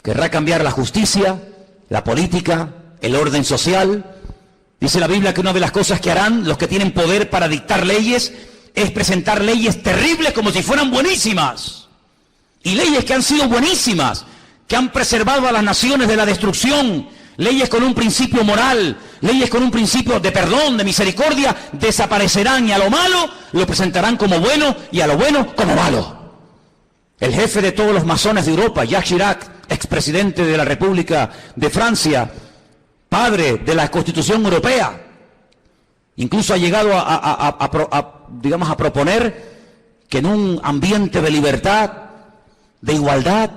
Querrá cambiar la justicia, la política, el orden social. Dice la Biblia que una de las cosas que harán los que tienen poder para dictar leyes es presentar leyes terribles como si fueran buenísimas. Y leyes que han sido buenísimas, que han preservado a las naciones de la destrucción, leyes con un principio moral, leyes con un principio de perdón, de misericordia, desaparecerán y a lo malo lo presentarán como bueno y a lo bueno como malo. El jefe de todos los masones de Europa, Jacques Chirac, expresidente de la República de Francia, padre de la Constitución Europea, incluso ha llegado a proponer que en un ambiente de libertad, de igualdad,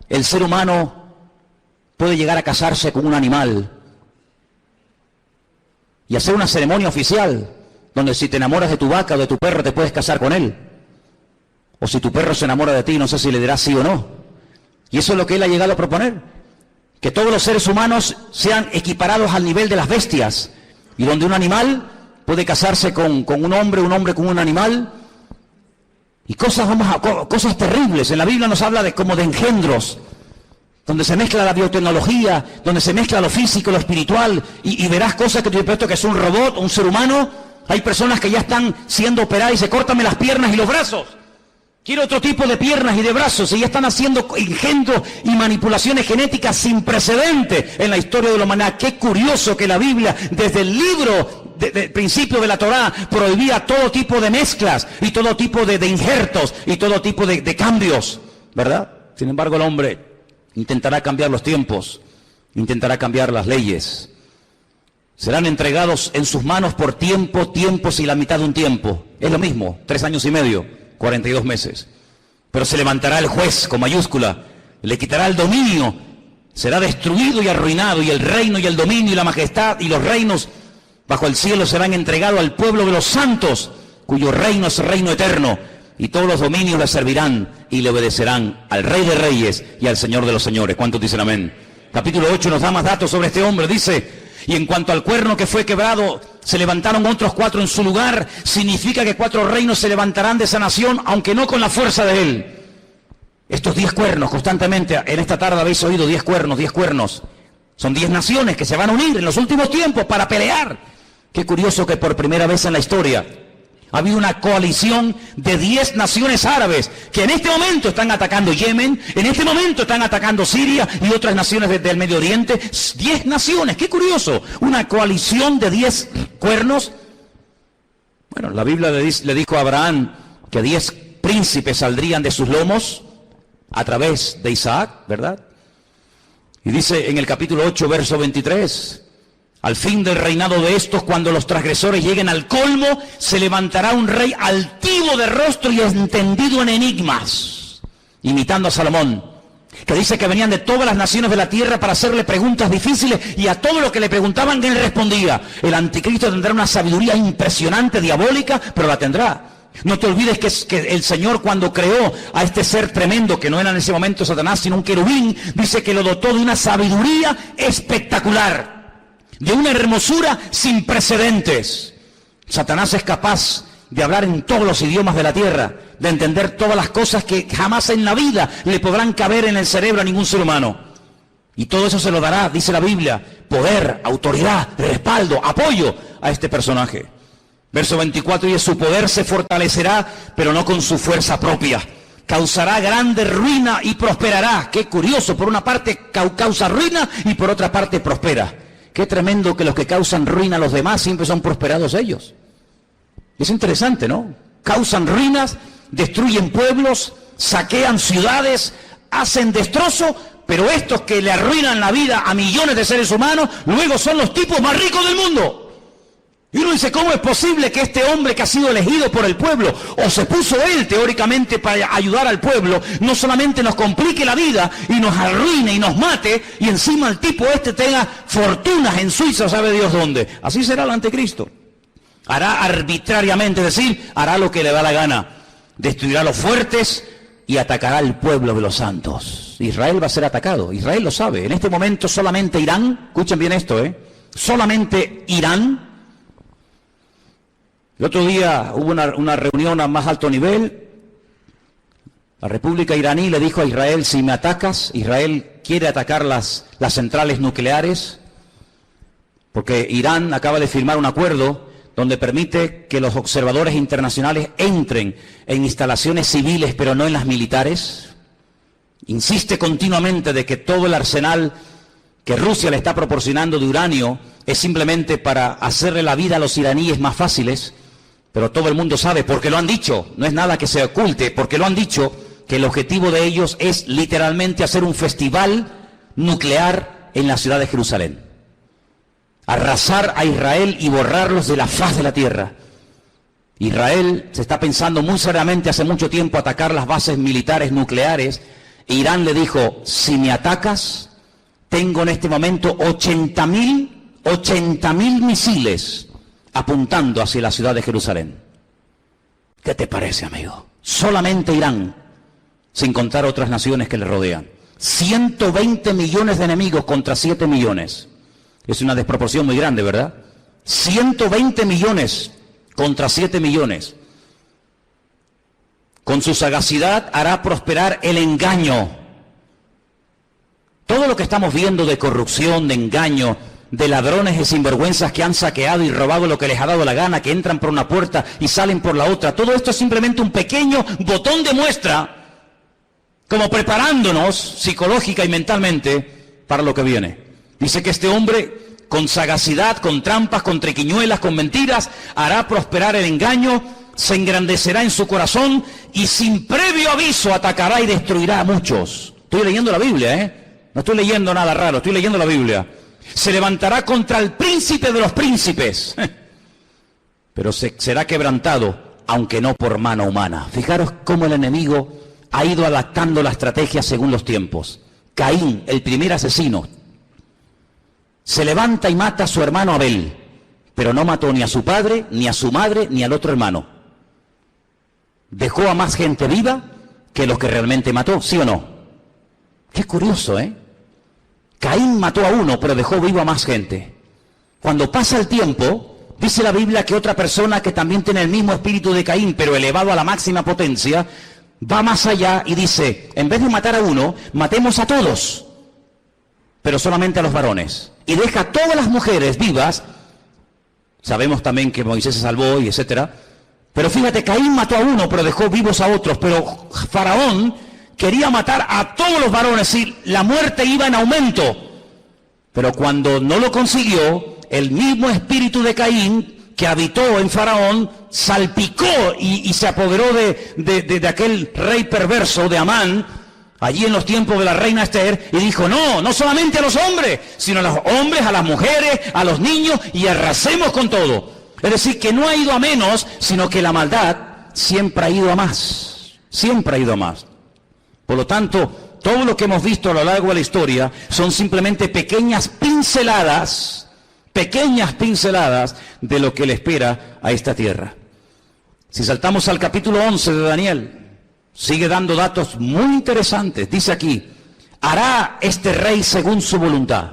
el ser humano puede llegar a casarse con un animal y hacer una ceremonia oficial donde si te enamoras de tu vaca o de tu perro te puedes casar con él, o si tu perro se enamora de ti no sé si le dirás sí o no. Y eso es lo que él ha llegado a proponer, que todos los seres humanos sean equiparados al nivel de las bestias, y donde un animal puede casarse con un hombre con un animal, y cosas terribles. En la Biblia nos habla como de engendros, donde se mezcla la biotecnología, donde se mezcla lo físico, lo espiritual, y verás cosas que te he puesto que es un robot, un ser humano. Hay personas que ya están siendo operadas y se córtame las piernas y los brazos. Quiero otro tipo de piernas y de brazos, y ya están haciendo engendros y manipulaciones genéticas sin precedente en la historia de la humanidad. Qué curioso que la Biblia, desde el libro del principio de la Torá, prohibía todo tipo de mezclas y todo tipo de injertos y todo tipo de cambios, ¿verdad? Sin embargo, el hombre intentará cambiar los tiempos, intentará cambiar las leyes. Serán entregados en sus manos por tiempos y la mitad de un tiempo. Es lo mismo, 3 años y medio. 42 meses. Pero se levantará el juez con mayúscula, le quitará el dominio, será destruido y arruinado, y el reino y el dominio y la majestad y los reinos bajo el cielo serán entregados al pueblo de los santos, cuyo reino es reino eterno, y todos los dominios le servirán y le obedecerán al Rey de Reyes y al Señor de los Señores. ¿Cuántos dicen amén? Capítulo 8 nos da más datos sobre este hombre. Dice: y en cuanto al cuerno que fue quebrado, se levantaron otros 4 en su lugar. Significa que 4 reinos se levantarán de esa nación, aunque no con la fuerza de él. Estos 10 cuernos, constantemente, en esta tarde habéis oído 10 cuernos, 10 cuernos. Son 10 naciones que se van a unir en los últimos tiempos para pelear. Qué curioso que por primera vez en la historia ha habido una coalición de 10 naciones árabes que en este momento están atacando Yemen, en este momento están atacando Siria y otras naciones del Medio Oriente. 10 naciones, qué curioso, una coalición de 10 cuernos. Bueno, la Biblia le dijo a Abraham que 10 príncipes saldrían de sus lomos a través de Isaac, ¿verdad? Y dice en el capítulo 8, verso 23... al fin del reinado de estos, cuando los transgresores lleguen al colmo, se levantará un rey altivo de rostro y entendido en enigmas, imitando a Salomón, que dice que venían de todas las naciones de la tierra para hacerle preguntas difíciles, y a todo lo que le preguntaban él respondía. El anticristo tendrá una sabiduría impresionante, diabólica, pero la tendrá. No te olvides que el Señor, cuando creó a este ser tremendo, que no era en ese momento Satanás, sino un querubín, dice que lo dotó de una sabiduría espectacular, de una hermosura sin precedentes. Satanás es capaz de hablar en todos los idiomas de la tierra, de entender todas las cosas que jamás en la vida le podrán caber en el cerebro a ningún ser humano. Y todo eso se lo dará, dice la Biblia, poder, autoridad, respaldo, apoyo a este personaje. Verso 24, y su poder se fortalecerá, pero no con su fuerza propia. Causará grande ruina y prosperará. Qué curioso, por una parte causa ruina y por otra parte prospera. Qué tremendo que los que causan ruina a los demás siempre son prosperados ellos. Es interesante, ¿no? Causan ruinas, destruyen pueblos, saquean ciudades, hacen destrozo, pero estos que le arruinan la vida a millones de seres humanos, luego son los tipos más ricos del mundo. Y uno dice, ¿cómo es posible que este hombre que ha sido elegido por el pueblo, o se puso él teóricamente para ayudar al pueblo, no solamente nos complique la vida y nos arruine y nos mate, y encima el tipo este tenga fortunas en Suiza, sabe Dios dónde? Así será el anticristo. Hará arbitrariamente, es decir, hará lo que le da la gana. Destruirá a los fuertes y atacará al pueblo de los santos. Israel va a ser atacado, Israel lo sabe. En este momento solamente Irán, escuchen bien esto, solamente Irán. El otro día hubo una reunión a más alto nivel. La República iraní le dijo a Israel, si me atacas, Israel quiere atacar las centrales nucleares, porque Irán acaba de firmar un acuerdo donde permite que los observadores internacionales entren en instalaciones civiles, pero no en las militares. Insiste continuamente de que todo el arsenal que Rusia le está proporcionando de uranio es simplemente para hacerle la vida a los iraníes más fáciles. Pero todo el mundo sabe, porque lo han dicho, no es nada que se oculte, porque lo han dicho, que el objetivo de ellos es literalmente hacer un festival nuclear en la ciudad de Jerusalén. Arrasar a Israel y borrarlos de la faz de la tierra. Israel se está pensando muy seriamente hace mucho tiempo atacar las bases militares nucleares. Irán le dijo, si me atacas, tengo en este momento 80.000 misiles apuntando hacia la ciudad de Jerusalén. ¿Qué te parece, amigo? Solamente Irán, sin contar otras naciones que le rodean. 120 millones de enemigos contra 7 millones. Es una desproporción muy grande, ¿verdad? 120 millones contra 7 millones. Con su sagacidad hará prosperar el engaño. Todo lo que estamos viendo de corrupción, de engaño, de ladrones y sinvergüenzas que han saqueado y robado lo que les ha dado la gana, que entran por una puerta y salen por la otra. Todo esto es simplemente un pequeño botón de muestra, como preparándonos psicológica y mentalmente para lo que viene. Dice que este hombre, con sagacidad, con trampas, con triquiñuelas, con mentiras, hará prosperar el engaño, se engrandecerá en su corazón y sin previo aviso atacará y destruirá a muchos. Estoy leyendo la Biblia, no estoy leyendo nada raro, estoy leyendo la Biblia. Se levantará contra el príncipe de los príncipes, pero será quebrantado, aunque no por mano humana. Fijaros cómo el enemigo ha ido adaptando la estrategia según los tiempos. Caín, el primer asesino, se levanta y mata a su hermano Abel, pero no mató ni a su padre, ni a su madre, ni al otro hermano. Dejó a más gente viva que los que realmente mató, ¿sí o no? Qué curioso, Caín mató a uno, pero dejó vivo a más gente. Cuando pasa el tiempo, dice la Biblia que otra persona que también tiene el mismo espíritu de Caín, pero elevado a la máxima potencia, va más allá y dice, en vez de matar a uno, matemos a todos, pero solamente a los varones. Y deja a todas las mujeres vivas. Sabemos también que Moisés se salvó y etcétera. Pero fíjate, Caín mató a uno, pero dejó vivos a otros. Pero Faraón quería matar a todos los varones y la muerte iba en aumento. Pero cuando no lo consiguió, el mismo espíritu de Caín que habitó en Faraón salpicó y se apoderó de aquel rey perverso de Amán, allí en los tiempos de la reina Esther, y dijo, no solamente a los hombres, sino a los hombres, a las mujeres, a los niños, y arrasemos con todo. Es decir, que no ha ido a menos, sino que la maldad siempre ha ido a más. Siempre ha ido a más. Por lo tanto, todo lo que hemos visto a lo largo de la historia son simplemente pequeñas pinceladas de lo que le espera a esta tierra. Si saltamos al capítulo 11 de Daniel, sigue dando datos muy interesantes. Dice aquí, hará este rey según su voluntad.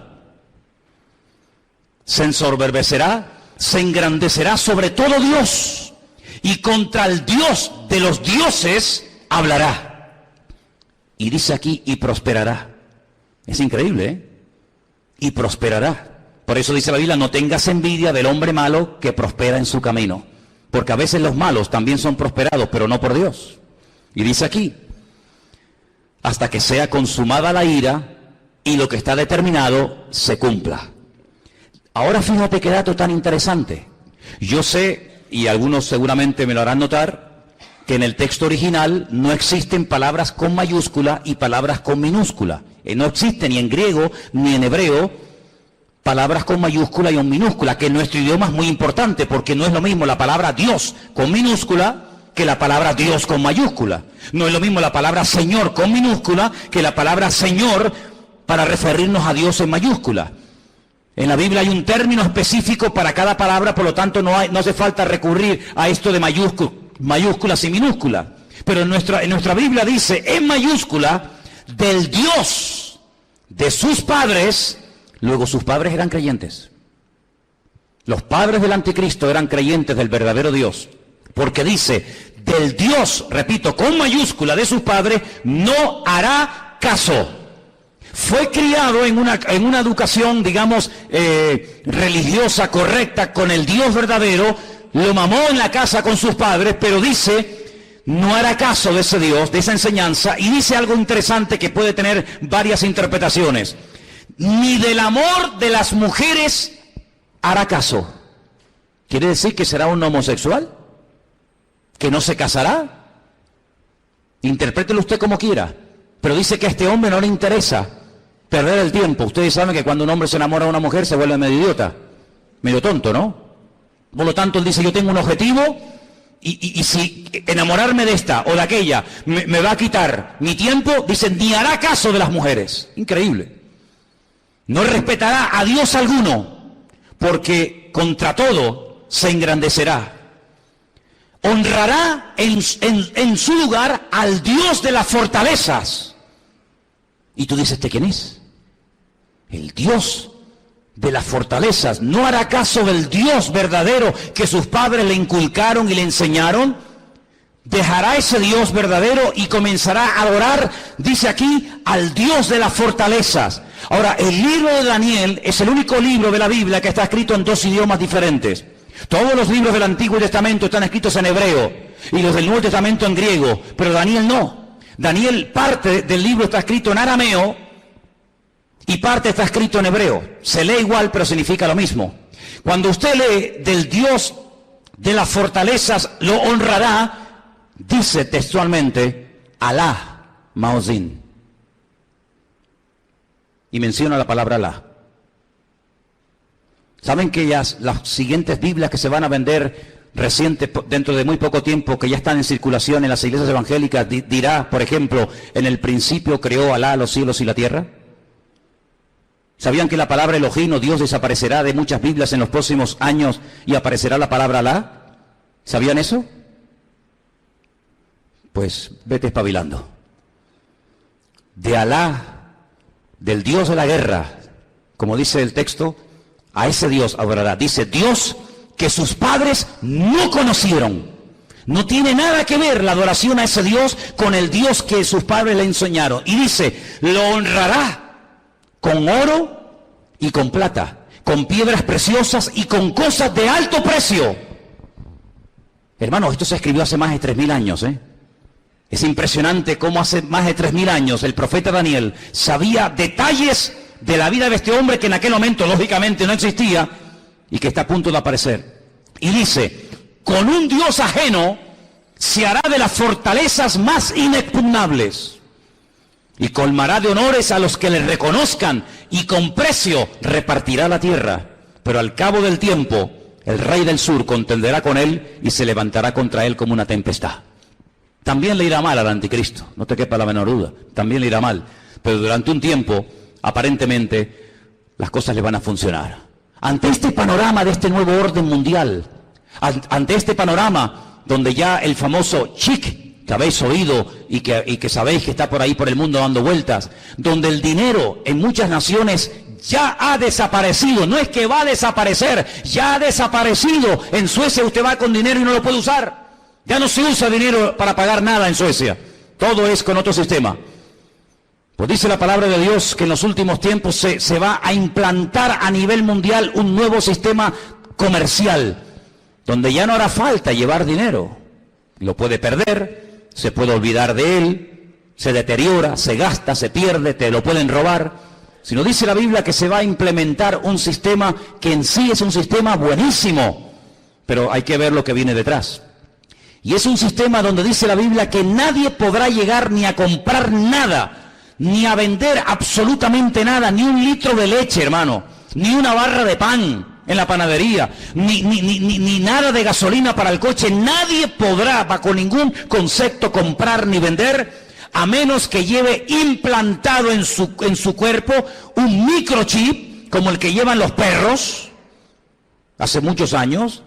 Se ensoberbecerá, se engrandecerá sobre todo Dios, y contra el Dios de los dioses hablará. Y dice aquí, y prosperará. Es increíble, Y prosperará. Por eso dice la Biblia, no tengas envidia del hombre malo que prospera en su camino. Porque a veces los malos también son prosperados, pero no por Dios. Y dice aquí, hasta que sea consumada la ira y lo que está determinado se cumpla. Ahora fíjate qué dato tan interesante. Yo sé, y algunos seguramente me lo harán notar, que en el texto original no existen palabras con mayúscula y palabras con minúscula. No existe ni en griego ni en hebreo palabras con mayúscula y con minúscula, que en nuestro idioma es muy importante, porque no es lo mismo la palabra Dios con minúscula que la palabra Dios con mayúscula. No es lo mismo la palabra Señor con minúscula que la palabra Señor para referirnos a Dios en mayúscula. En la Biblia hay un término específico para cada palabra, por lo tanto no hace falta recurrir a esto de mayúsculas y minúsculas. Pero en nuestra Biblia dice en mayúscula, del Dios de sus padres. Luego sus padres eran creyentes. Los padres del anticristo eran creyentes del verdadero Dios. Porque dice, del Dios, repito, con mayúscula de sus padres, no hará caso. Fue criado en una educación, digamos, religiosa, correcta, con el Dios verdadero. Lo mamó en la casa con sus padres, pero dice, no hará caso de ese Dios, de esa enseñanza. Y dice algo interesante que puede tener varias interpretaciones. Ni del amor de las mujeres hará caso. ¿Quiere decir que será un homosexual? ¿Que no se casará? Interprételo usted como quiera. Pero dice que a este hombre no le interesa perder el tiempo. Ustedes saben que cuando un hombre se enamora de una mujer se vuelve medio idiota, medio tonto, ¿no? Por lo tanto, él dice, yo tengo un objetivo y si enamorarme de esta o de aquella me va a quitar mi tiempo, dice, ni hará caso de las mujeres. Increíble. No respetará a Dios alguno, porque contra todo se engrandecerá. Honrará en su lugar al Dios de las fortalezas. Y tú dices, ¿este quién es? El Dios de las fortalezas. No hará caso del Dios verdadero que sus padres le inculcaron y le enseñaron. Dejará ese Dios verdadero y comenzará a adorar, dice aquí, al Dios de las fortalezas. Ahora, el libro de Daniel es el único libro de la Biblia que está escrito en dos idiomas diferentes. Todos los libros del Antiguo Testamento están escritos en hebreo y los del Nuevo Testamento en griego, pero Daniel no. Daniel, parte del libro está escrito en arameo y parte está escrito en hebreo. Se lee igual, pero significa lo mismo. Cuando usted lee del Dios de las fortalezas lo honrará, dice textualmente, Alá Maozín. Y menciona la palabra Alá. ¿Saben que las siguientes Biblias que se van a vender dentro de muy poco tiempo, que ya están en circulación en las iglesias evangélicas, dirá, por ejemplo, en el principio creó Alá los cielos y la tierra? ¿Sabían que la palabra Elohim o Dios desaparecerá de muchas Biblias en los próximos años y aparecerá la palabra Alá? ¿Sabían eso? Pues vete espabilando. De Alá, del Dios de la guerra, como dice el texto, a ese Dios adorará. Dice, Dios que sus padres no conocieron. No tiene nada que ver la adoración a ese Dios con el Dios que sus padres le enseñaron. Y dice, lo honrará con oro y con plata, con piedras preciosas y con cosas de alto precio. Hermanos, esto se escribió hace más de 3000 años, ¿eh? Es impresionante cómo hace más de 3000 años el profeta Daniel sabía detalles de la vida de este hombre que en aquel momento lógicamente no existía y que está a punto de aparecer. Y dice, con un Dios ajeno se hará de las fortalezas más inexpugnables y colmará de honores a los que le reconozcan y con precio repartirá la tierra. Pero al cabo del tiempo el rey del sur contenderá con él y se levantará contra él como una tempestad. También le irá mal al anticristo, no te quepa la menor duda, también le irá mal, pero durante un tiempo, aparentemente, las cosas le van a funcionar. Ante este panorama de este nuevo orden mundial, ante este panorama donde ya el famoso chic que habéis oído y que sabéis que está por ahí por el mundo dando vueltas, donde el dinero en muchas naciones ya ha desaparecido, no es que va a desaparecer, ya ha desaparecido. En Suecia usted va con dinero y no lo puede usar. Ya no se usa dinero para pagar nada en Suecia. Todo es con otro sistema. Pues dice la palabra de Dios que en los últimos tiempos se va a implantar a nivel mundial un nuevo sistema comercial, donde ya no hará falta llevar dinero. Lo puede perder, se puede olvidar de él, se deteriora, se gasta, se pierde, te lo pueden robar. Sino dice la Biblia que se va a implementar un sistema que en sí es un sistema buenísimo, pero hay que ver lo que viene detrás. Y es un sistema donde dice la Biblia que nadie podrá llegar ni a comprar nada, ni a vender absolutamente nada, ni un litro de leche, hermano, ni una barra de pan en la panadería, ni nada de gasolina para el coche. Nadie podrá, bajo ningún concepto, comprar ni vender, a menos que lleve implantado en su cuerpo un microchip, como el que llevan los perros, hace muchos años,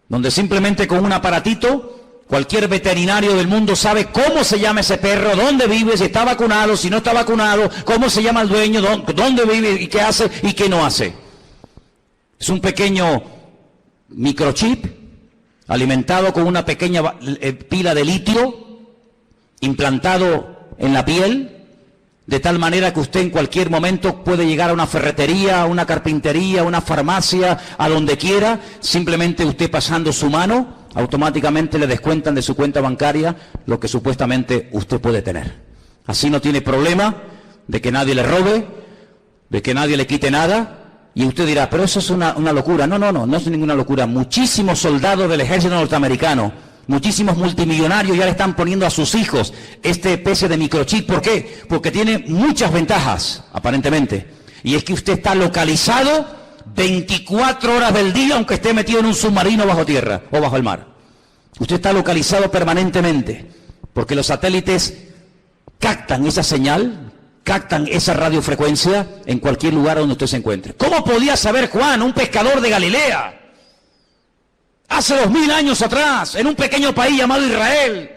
donde simplemente con un aparatito, cualquier veterinario del mundo sabe cómo se llama ese perro, dónde vive, si está vacunado, si no está vacunado, cómo se llama el dueño, dónde vive y qué hace y qué no hace. Es un pequeño microchip alimentado con una pequeña pila de litio, implantado en la piel, de tal manera que usted en cualquier momento puede llegar a una ferretería, a una carpintería, a una farmacia, a donde quiera, simplemente usted pasando su mano, automáticamente le descuentan de su cuenta bancaria lo que supuestamente usted puede tener. Así no tiene problema de que nadie le robe, de que nadie le quite nada. Y usted dirá, pero eso es una locura. No es ninguna locura. Muchísimos soldados del ejército norteamericano, muchísimos multimillonarios ya le están poniendo a sus hijos esta especie de microchip. ¿Por qué? Porque tiene muchas ventajas, aparentemente. Y es que usted está localizado 24 horas del día, aunque esté metido en un submarino bajo tierra o bajo el mar. Usted está localizado permanentemente, porque los satélites captan esa señal, captan esa radiofrecuencia en cualquier lugar donde usted se encuentre. ¿Cómo podía saber Juan, un pescador de Galilea, hace 2000 años atrás, en un pequeño país llamado Israel,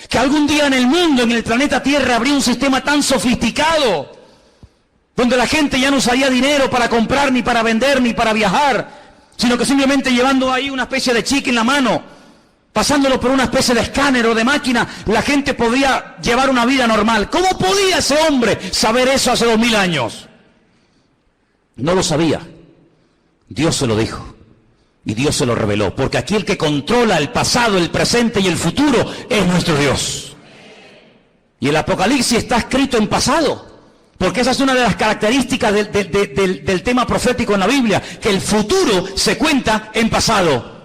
que algún día en el mundo, en el planeta Tierra, habría un sistema tan sofisticado, donde la gente ya no usaría dinero para comprar, ni para vender, ni para viajar, sino que simplemente llevando ahí una especie de chip en la mano, pasándolo por una especie de escáner o de máquina, la gente podría llevar una vida normal? ¿Cómo podía ese hombre saber eso hace 2000 años? No lo sabía. Dios se lo dijo. Y Dios se lo reveló, porque aquí el que controla el pasado, el presente y el futuro es nuestro Dios. Y el Apocalipsis está escrito en pasado, porque esa es una de las características del tema profético en la Biblia, que el futuro se cuenta en pasado.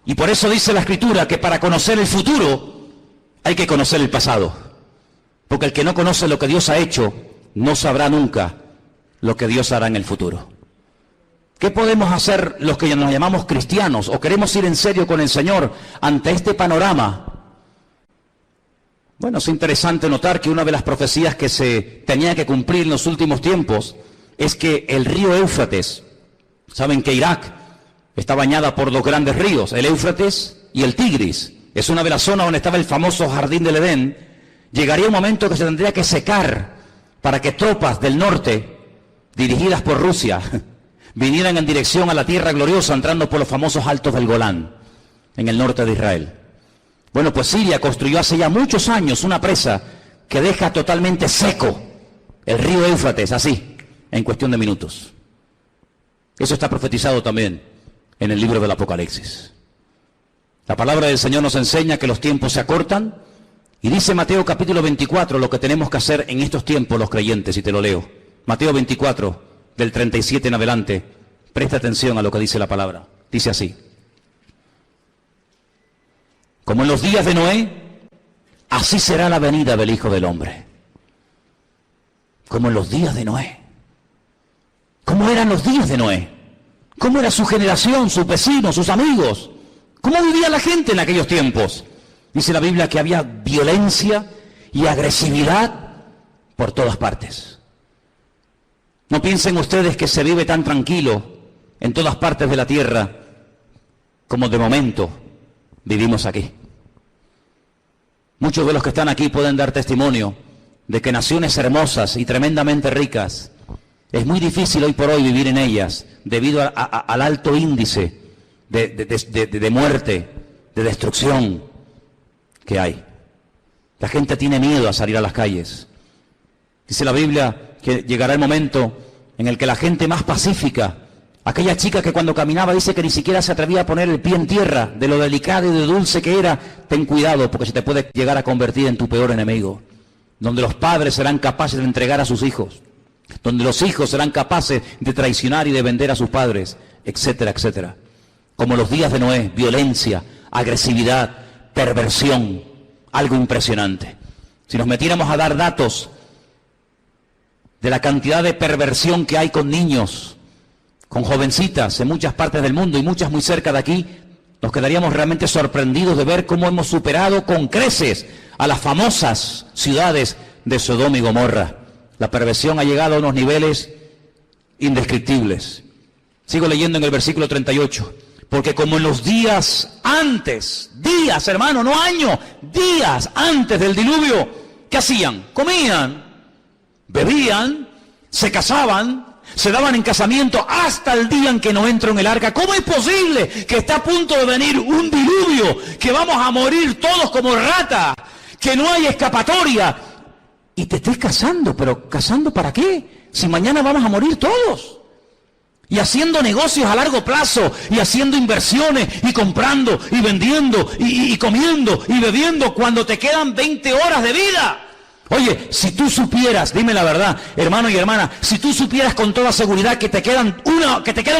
Y por eso dice la Escritura que para conocer el futuro hay que conocer el pasado, porque el que no conoce lo que Dios ha hecho no sabrá nunca lo que Dios hará en el futuro. ¿Qué podemos hacer los que nos llamamos cristianos o queremos ir en serio con el Señor ante este panorama? Bueno, es interesante notar que una de las profecías que se tenía que cumplir en los últimos tiempos es que el río Éufrates, saben que Irak está bañada por dos grandes ríos, el Éufrates y el Tigris, es una de las zonas donde estaba el famoso jardín del Edén. Llegaría un momento que se tendría que secar para que tropas del norte, dirigidas por Rusia, vinieran en dirección a la tierra gloriosa, entrando por los famosos altos del Golán, en el norte de Israel. Bueno, pues Siria construyó hace ya muchos años una presa que deja totalmente seco el río Éufrates, así, en cuestión de minutos. Eso está profetizado también en el libro del Apocalipsis. La palabra del Señor nos enseña que los tiempos se acortan, y dice Mateo capítulo 24 lo que tenemos que hacer en estos tiempos los creyentes, y te lo leo. Mateo 24, del 37 en adelante, presta atención a lo que dice la palabra. Dice así: como en los días de Noé, así será la venida del Hijo del Hombre. Como en los días de Noé. ¿Cómo eran los días de Noé? ¿Cómo era su generación, sus vecinos, sus amigos? ¿Cómo vivía la gente en aquellos tiempos? Dice la Biblia que había violencia y agresividad por todas partes. No piensen ustedes que se vive tan tranquilo en todas partes de la tierra como de momento vivimos aquí. Muchos de los que están aquí pueden dar testimonio de que naciones hermosas y tremendamente ricas, es muy difícil hoy por hoy vivir en ellas debido al alto índice de muerte, de destrucción que hay. La gente tiene miedo a salir a las calles. Dice la Biblia que llegará el momento en el que la gente más pacífica, aquella chica que cuando caminaba dice que ni siquiera se atrevía a poner el pie en tierra, de lo delicado y de dulce que era, ten cuidado porque se te puede llegar a convertir en tu peor enemigo. Donde los padres serán capaces de entregar a sus hijos, donde los hijos serán capaces de traicionar y de vender a sus padres, etcétera, etcétera. Como los días de Noé, violencia, agresividad, perversión, algo impresionante. Si nos metiéramos a dar datos de la cantidad de perversión que hay con niños, con jovencitas en muchas partes del mundo y muchas muy cerca de aquí, nos quedaríamos realmente sorprendidos de ver cómo hemos superado con creces a las famosas ciudades de Sodoma y Gomorra. La perversión ha llegado a unos niveles indescriptibles. Sigo leyendo en el versículo 38. Porque como en los días antes, días hermano, no años, días antes del diluvio, ¿qué hacían? Comían, bebían, se casaban, se daban en casamiento hasta el día en que no entró en el arca. ¿Cómo es posible que está a punto de venir un diluvio, que vamos a morir todos como rata, que no hay escapatoria? Y te estés casando, pero ¿casando para qué? Si mañana vamos a morir todos. Y haciendo negocios a largo plazo, y haciendo inversiones, y comprando, y vendiendo, y comiendo, y bebiendo, cuando te quedan 20 horas de vida. Oye, si tú supieras, dime la verdad, hermano y hermana, si tú supieras con toda seguridad que te queda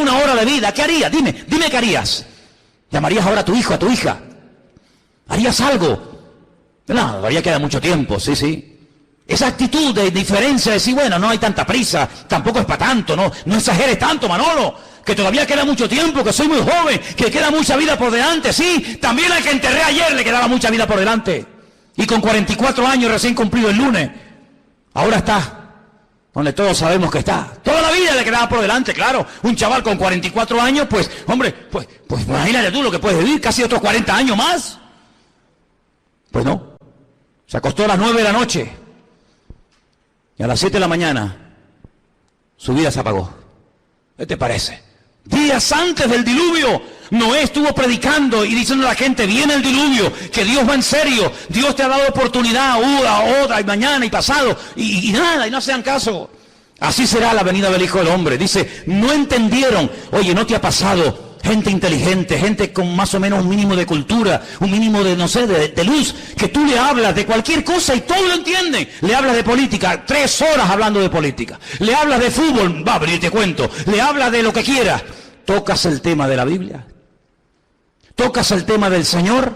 una hora de vida, ¿qué harías? Dime qué harías. ¿Llamarías ahora a tu hijo, a tu hija? ¿Harías algo? No, todavía queda mucho tiempo, sí. Esa actitud de diferencia, de decir, bueno, no hay tanta prisa, tampoco es para tanto, no exageres tanto, Manolo, que todavía queda mucho tiempo, que soy muy joven, que queda mucha vida por delante, sí, también al que enterré ayer le quedaba mucha vida por delante, y con 44 años recién cumplido el lunes, ahora está, donde todos sabemos que está, toda la vida le quedaba por delante, claro, un chaval con 44 años, pues, hombre, pues imagínate tú lo que puedes vivir, casi otros 40 años más, pues no, se acostó a las 9 de la noche, y a las 7 de la mañana, su vida se apagó. ¿Qué te parece? Días antes del diluvio, Noé estuvo predicando y diciendo a la gente, viene el diluvio, que Dios va en serio, Dios te ha dado oportunidad, otra, y mañana, y pasado, y nada, y no hacían caso. Así será la venida del Hijo del Hombre. Dice, no entendieron. Oye, ¿no te ha pasado? Gente inteligente, gente con más o menos un mínimo de cultura, un mínimo de, no sé, de luz, que tú le hablas de cualquier cosa y todos lo entienden. Le hablas de política, 3 horas hablando de política. Le hablas de fútbol, va a venir, te cuento. Le hablas de lo que quieras. Tocas el tema de la Biblia. Tocas el tema del Señor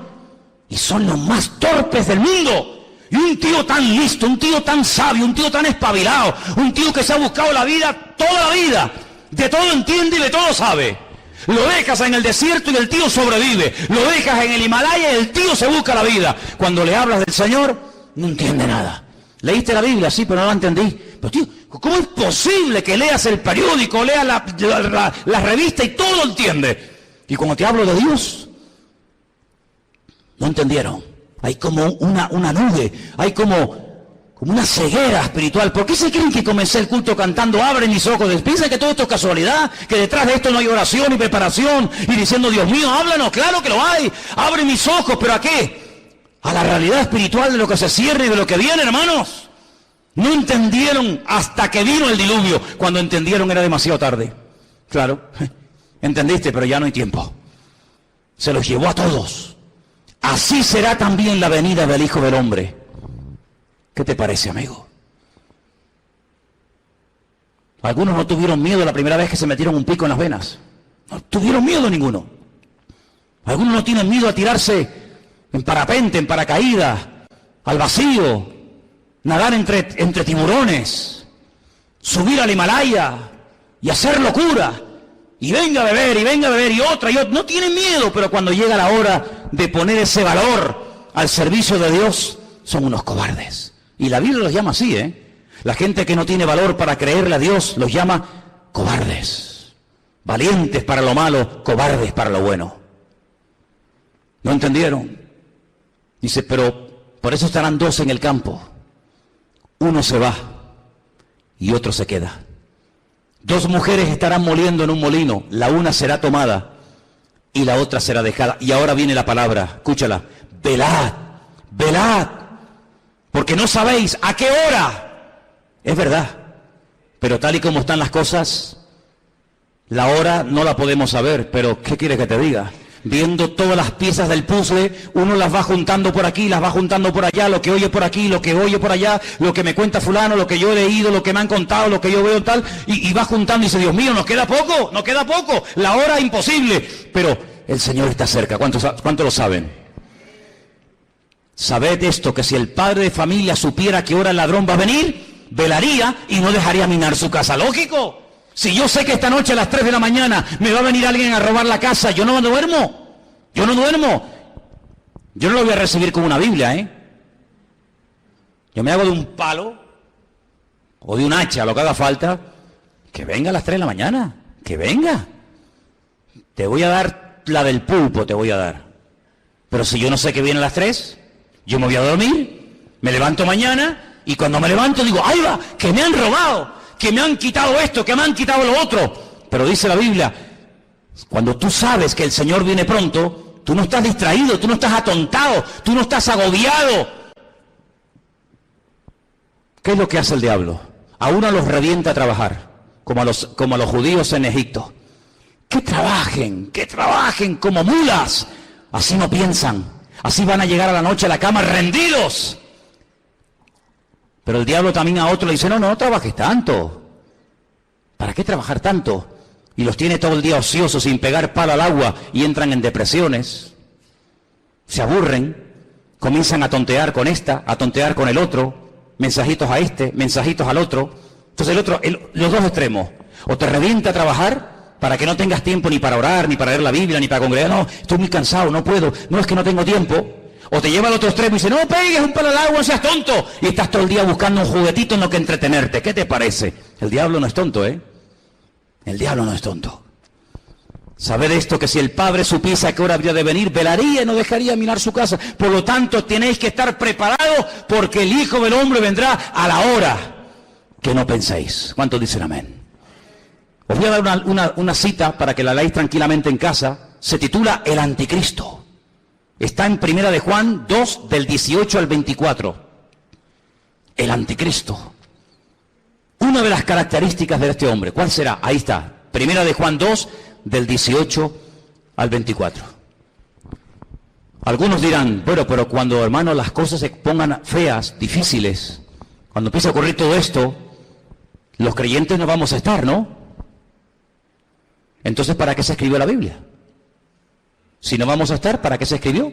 y son los más torpes del mundo. Y un tío tan listo, un tío tan sabio, un tío tan espabilado, un tío que se ha buscado la vida, toda la vida, de todo entiende y de todo sabe. Lo dejas en el desierto y el tío sobrevive. Lo dejas en el Himalaya y el tío se busca la vida. Cuando le hablas del Señor, no entiende nada. Leíste la Biblia, sí, pero no la entendí. Pero tío, ¿cómo es posible que leas el periódico, leas la revista y todo lo entiende? Y cuando te hablo de Dios, no entendieron. Hay como una nube, hay como una ceguera espiritual. ¿Por qué se creen que comencé el culto cantando abre mis ojos? Piensan que todo esto es casualidad, que detrás de esto no hay oración y preparación y diciendo, Dios mío, háblanos. Claro que lo hay, abre mis ojos, ¿pero a qué? A la realidad espiritual de lo que se cierra y de lo que viene, hermanos. No entendieron hasta que vino el diluvio. Cuando entendieron era demasiado tarde. Claro, entendiste, pero ya no hay tiempo. Se los llevó a todos. Así será también la venida del Hijo del Hombre. ¿Qué te parece, amigo? Algunos no tuvieron miedo la primera vez que se metieron un pico en las venas. No tuvieron miedo ninguno. Algunos no tienen miedo a tirarse en parapente, en paracaídas, al vacío, nadar entre tiburones, subir al Himalaya y hacer locura. Y venga a beber, y otra. No tienen miedo, pero cuando llega la hora de poner ese valor al servicio de Dios, son unos cobardes. Y la Biblia los llama así, La gente que no tiene valor para creerle a Dios los llama cobardes. Valientes para lo malo, cobardes para lo bueno. ¿No entendieron? Dice, pero por eso estarán 2 en el campo. Uno se va y otro se queda. 2 mujeres estarán moliendo en un molino. La una será tomada y la otra será dejada. Y ahora viene la palabra, escúchala. Velad, velad. Porque no sabéis a qué hora. Es verdad. Pero tal y como están las cosas, la hora no la podemos saber. Pero ¿qué quieres que te diga? Viendo todas las piezas del puzzle, uno las va juntando por aquí, las va juntando por allá, lo que oye por aquí, lo que oye por allá, lo que me cuenta fulano, lo que yo he leído, lo que me han contado, lo que yo veo tal, y va juntando y dice, Dios mío, nos queda poco, la hora imposible. Pero el Señor está cerca. ¿Cuántos lo saben? Sabed esto, que si el padre de familia supiera que hora el ladrón va a venir, velaría y no dejaría minar su casa. Lógico. Si yo sé que esta noche a las 3 de la mañana me va a venir alguien a robar la casa, yo no duermo. Yo no duermo. Yo no lo voy a recibir como una Biblia, ¿eh? Yo me hago de un palo o de un hacha, lo que haga falta, que venga a las 3 de la mañana, que venga. Te voy a dar la del pulpo, te voy a dar. Pero si yo no sé que viene a las 3, yo me voy a dormir, me levanto mañana y cuando me levanto digo, ¡ay va! ¡Que me han robado! ¡Que me han quitado esto! ¡Que me han quitado lo otro! Pero dice la Biblia, cuando tú sabes que el Señor viene pronto, tú no estás distraído, tú no estás atontado, tú no estás agobiado. ¿Qué es lo que hace el diablo? A uno los revienta a trabajar, como a los judíos en Egipto. Que trabajen como mulas. Así no piensan, así van a llegar a la noche a la cama rendidos. Pero el diablo también a otro le dice, no trabajes tanto. ¿Para qué trabajar tanto? Y los tiene todo el día ociosos, sin pegar palo al agua, y entran en depresiones. Se aburren, comienzan a tontear con esta, a tontear con el otro, mensajitos a este, mensajitos al otro. Entonces los dos extremos, o te revienta a trabajar para que no tengas tiempo ni para orar, ni para leer la Biblia, ni para congregar, no, estoy muy cansado, no puedo, no es que no tengo tiempo. O te lleva al otro extremo y dice, no pegues un palo al agua, no seas tonto. Y estás todo el día buscando un juguetito en lo que entretenerte. ¿Qué te parece? El diablo no es tonto, ¿eh? El diablo no es tonto. Sabed esto, que si el Padre supiese a qué hora habría de venir, velaría y no dejaría mirar su casa. Por lo tanto, tenéis que estar preparados, porque el Hijo del Hombre vendrá a la hora que no penséis. ¿Cuántos dicen amén? Os voy a dar una cita para que la leáis tranquilamente en casa. Se titula El Anticristo. Está en 1 de Juan 2, del 18 al 24. El Anticristo. Una de las características de este hombre, ¿cuál será? Ahí está. 1 de Juan 2, del 18 al 24. Algunos dirán, bueno, pero cuando, hermanos, las cosas se pongan feas, difíciles, cuando empiece a ocurrir todo esto, los creyentes no vamos a estar, ¿no? Entonces, ¿para qué se escribió la Biblia? Si no vamos a estar, ¿para qué se escribió?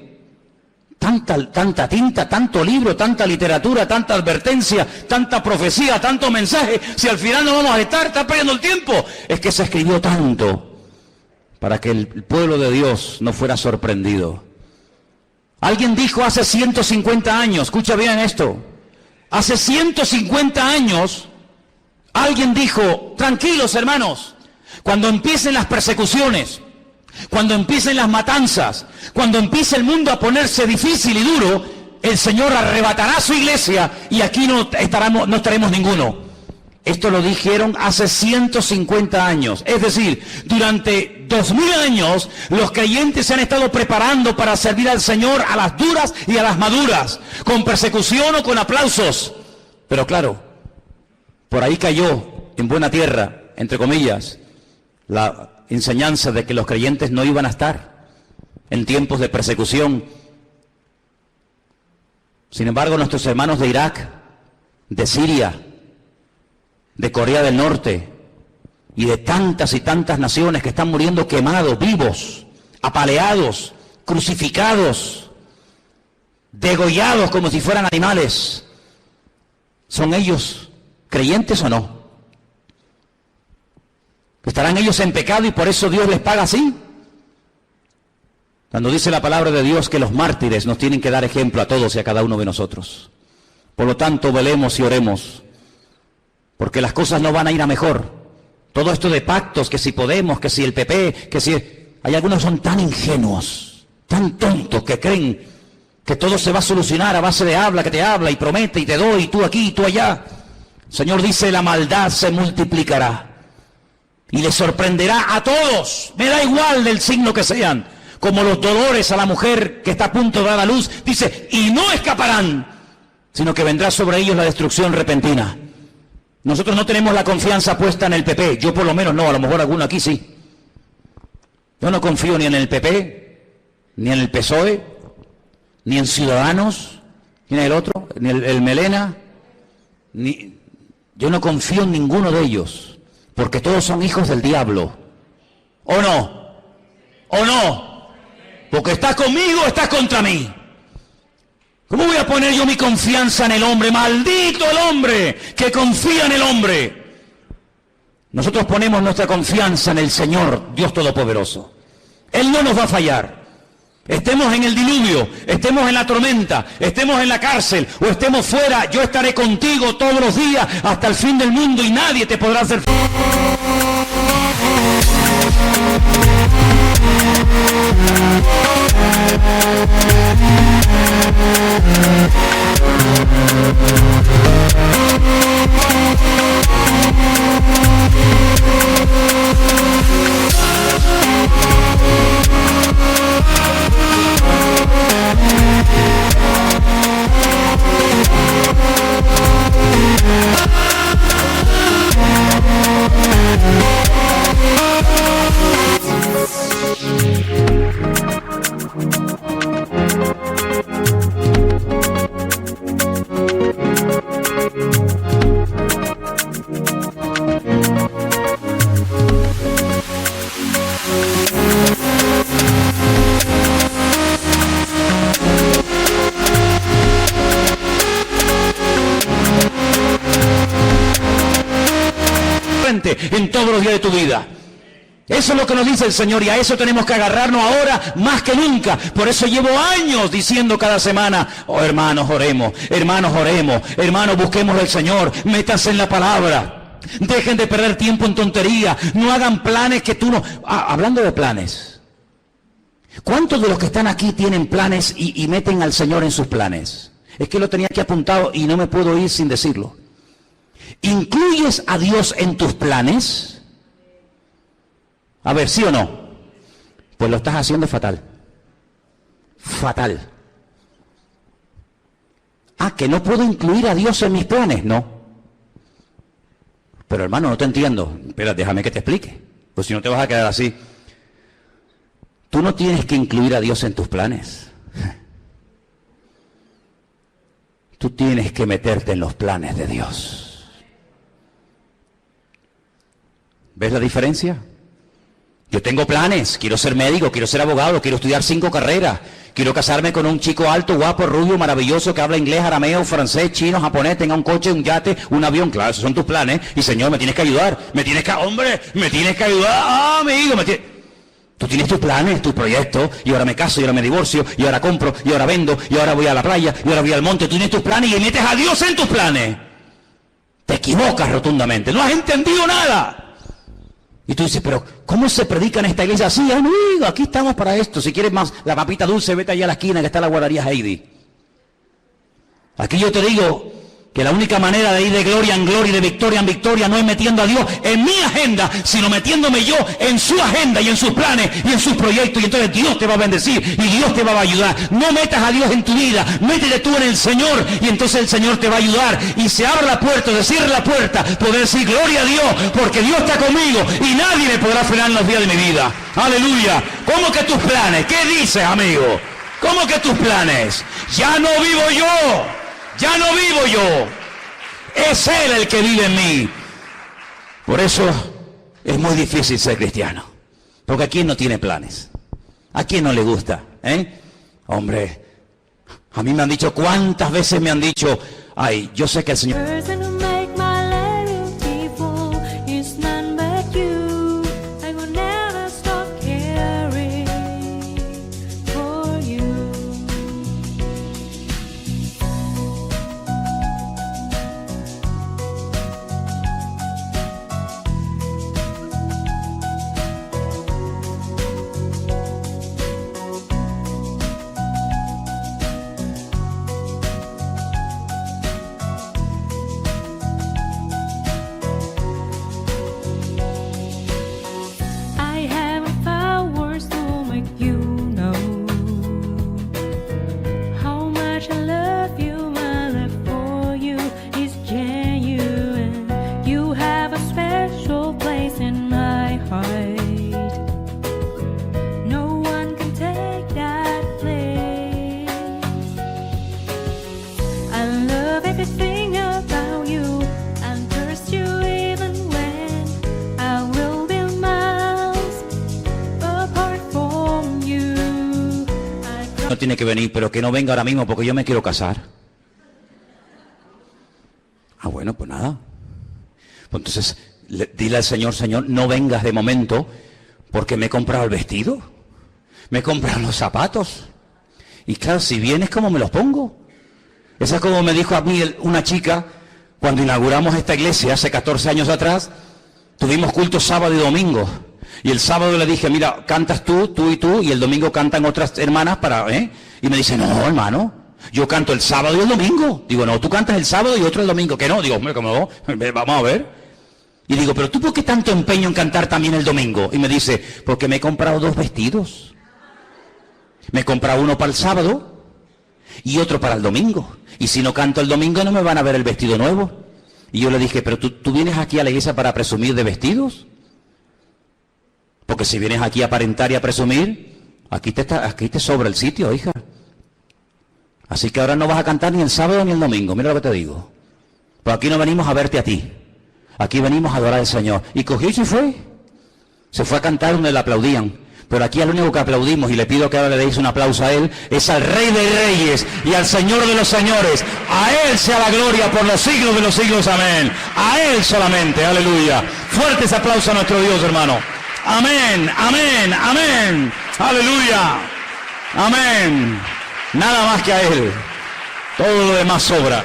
Tanta tinta, tanto libro, tanta literatura, tanta advertencia, tanta profecía, tanto mensaje. Si al final no vamos a estar, está perdiendo el tiempo. Es que se escribió tanto para que el pueblo de Dios no fuera sorprendido. Alguien dijo hace 150 años, escucha bien esto, hace 150 años, alguien dijo, tranquilos hermanos, cuando empiecen las persecuciones, cuando empiecen las matanzas, cuando empiece el mundo a ponerse difícil y duro, el Señor arrebatará su iglesia y aquí no estaremos ninguno. Esto lo dijeron hace 150 años. Es decir, durante 2000 años los creyentes se han estado preparando para servir al Señor a las duras y a las maduras, con persecución o con aplausos. Pero claro, por ahí cayó en buena tierra, entre comillas, la enseñanza de que los creyentes no iban a estar en tiempos de persecución. Sin embargo, nuestros hermanos de Irak, de Siria, de Corea del Norte y de tantas y tantas naciones que están muriendo quemados, vivos, apaleados, crucificados, degollados como si fueran animales, ¿son ellos creyentes o no? ¿Estarán ellos en pecado y por eso Dios les paga así? Cuando dice la palabra de Dios que los mártires nos tienen que dar ejemplo a todos y a cada uno de nosotros. Por lo tanto, velemos y oremos, porque las cosas no van a ir a mejor. Todo esto de pactos, que si Podemos, que si el PP, que si... Hay algunos que son tan ingenuos, tan tontos, que creen que todo se va a solucionar a base de habla, que te habla y promete y te doy, y tú aquí y tú allá. El Señor dice, la maldad se multiplicará y les sorprenderá a todos, me da igual del signo que sean, como los dolores a la mujer que está a punto de dar a luz, dice, y no escaparán, sino que vendrá sobre ellos la destrucción repentina. Nosotros no tenemos la confianza puesta en el PP, yo por lo menos no, a lo mejor alguno aquí sí. Yo no confío ni en el PP, ni en el PSOE, ni en Ciudadanos, ni en el otro, ni el Melena, yo no confío en ninguno de ellos. Porque todos son hijos del diablo. ¿O no? ¿O no? Porque estás conmigo o estás contra mí. ¿Cómo voy a poner yo mi confianza en el hombre? ¡Maldito el hombre que confía en el hombre! Nosotros ponemos nuestra confianza en el Señor, Dios Todopoderoso. Él no nos va a fallar. Estemos en el diluvio, estemos en la tormenta, estemos en la cárcel o estemos fuera, yo estaré contigo todos los días hasta el fin del mundo y nadie te podrá hacer. En todos los días de tu vida. Eso es lo que nos dice el Señor y a eso tenemos que agarrarnos ahora más que nunca. Por eso llevo años diciendo cada semana, oh hermanos oremos, hermanos busquemos al Señor, métanse en la palabra, dejen de perder tiempo en tontería, no hagan planes que tú no... hablando de planes, ¿cuántos de los que están aquí tienen planes y meten al Señor en sus planes? Es que lo tenía aquí apuntado y no me puedo ir sin decirlo. ¿Incluyes a Dios en tus planes? A ver, ¿sí o no? Pues lo estás haciendo fatal. Fatal. ¿Que no puedo incluir a Dios en mis planes? No. Pero hermano, no te entiendo. Espera, déjame que te explique. Pues si no te vas a quedar así. Tú no tienes que incluir a Dios en tus planes. Tú tienes que meterte en los planes de Dios. ¿Ves la diferencia? Yo tengo planes, quiero ser médico, quiero ser abogado, quiero estudiar 5 carreras, quiero casarme con un chico alto, guapo, rubio, maravilloso, que habla inglés, arameo, francés, chino, japonés, tenga un coche, un yate, un avión. Claro, esos son tus planes. Y Señor, me tienes que ayudar, me tienes que ayudar, amigo, Tú tienes tus planes, tus proyectos, y ahora me caso, y ahora me divorcio, y ahora compro, y ahora vendo, y ahora voy a la playa, y ahora voy al monte. Tú tienes tus planes y metes a Dios en tus planes. Te equivocas rotundamente, no has entendido nada. Y tú dices, pero ¿cómo se predica en esta iglesia? Sí, amigo, aquí estamos para esto. Si quieres más la papita dulce, vete allá a la esquina que está la guardería Heidi. Aquí yo te digo que la única manera de ir de gloria en gloria y de victoria en victoria no es metiendo a Dios en mi agenda, sino metiéndome yo en su agenda y en sus planes y en sus proyectos. Y entonces Dios te va a bendecir y Dios te va a ayudar. No metas a Dios en tu vida, métete tú en el Señor y entonces el Señor te va a ayudar. Y se abre la puerta, se cierra la puerta, poder decir gloria a Dios, porque Dios está conmigo y nadie me podrá frenar en los días de mi vida. Aleluya. ¿Cómo que tus planes? ¿Qué dices, amigo? ¿Cómo que tus planes? Ya no vivo yo. Ya no vivo yo, es Él el que vive en mí. Por eso es muy difícil ser cristiano, porque ¿a quién no tiene planes? ¿A quién no le gusta? Hombre, a mí me han dicho, ¿cuántas veces me han dicho? Ay, yo sé que el Señor... No tiene que venir, pero que no venga ahora mismo porque yo me quiero casar. Bueno, pues nada. Pues entonces, Dile al Señor, Señor, no vengas de momento porque me he comprado el vestido, me he comprado los zapatos. Y claro, si vienes, ¿cómo me los pongo? Esa es como me dijo a mí una chica cuando inauguramos esta iglesia hace 14 años atrás. Tuvimos cultos sábado y domingo. Y el sábado le dije, mira, cantas tú y tú, y el domingo cantan otras hermanas Y me dice, no, hermano, yo canto el sábado y el domingo. Digo, no, tú cantas el sábado y otro el domingo. Que no, digo, hombre, ¿cómo no? Vamos a ver. Y digo, pero ¿tú por qué tanto empeño en cantar también el domingo? Y me dice, porque me he comprado 2 vestidos. Me he comprado uno para el sábado y otro para el domingo. Y si no canto el domingo no me van a ver el vestido nuevo. Y yo le dije, pero ¿tú vienes aquí a la iglesia para presumir de vestidos? Porque si vienes aquí a aparentar y a presumir, aquí te sobra el sitio, hija. Así que ahora no vas a cantar ni el sábado ni el domingo, mira lo que te digo. Pues aquí no venimos a verte a ti, aquí venimos a adorar al Señor. Y cogió y se fue a cantar donde le aplaudían. Pero aquí al único que aplaudimos, y le pido que ahora le deis un aplauso a Él, es al Rey de Reyes y al Señor de los Señores. A Él sea la gloria por los siglos de los siglos, amén. A Él solamente, aleluya. Fuertes aplausos a nuestro Dios, hermano. Amén, amén, amén. Aleluya. Amén. Nada más que a Él. Todo lo demás sobra.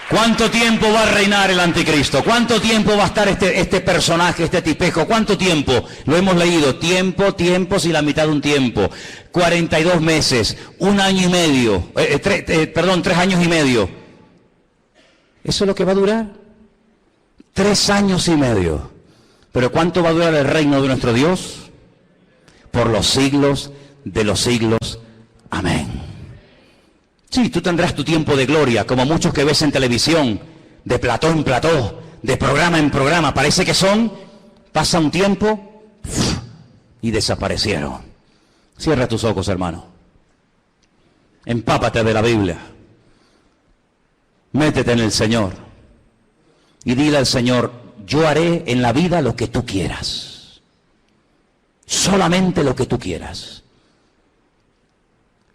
¿Cuánto tiempo va a reinar el anticristo? ¿Cuánto tiempo va a estar este personaje, este tipejo? ¿Cuánto tiempo? Lo hemos leído. Tiempos y la mitad de un tiempo. 42 meses, 1 año y medio. 3 años y medio. ¿Eso es lo que va a durar? 3 años y medio. ¿Pero cuánto va a durar el reino de nuestro Dios? Por los siglos de los siglos. Amén. Sí, tú tendrás tu tiempo de gloria, como muchos que ves en televisión, de plató en plató, de programa en programa. Parece que pasa un tiempo y desaparecieron. Cierra tus ojos, hermano. Empápate de la Biblia. Métete en el Señor. Y dile al Señor, yo haré en la vida lo que tú quieras. Solamente lo que tú quieras.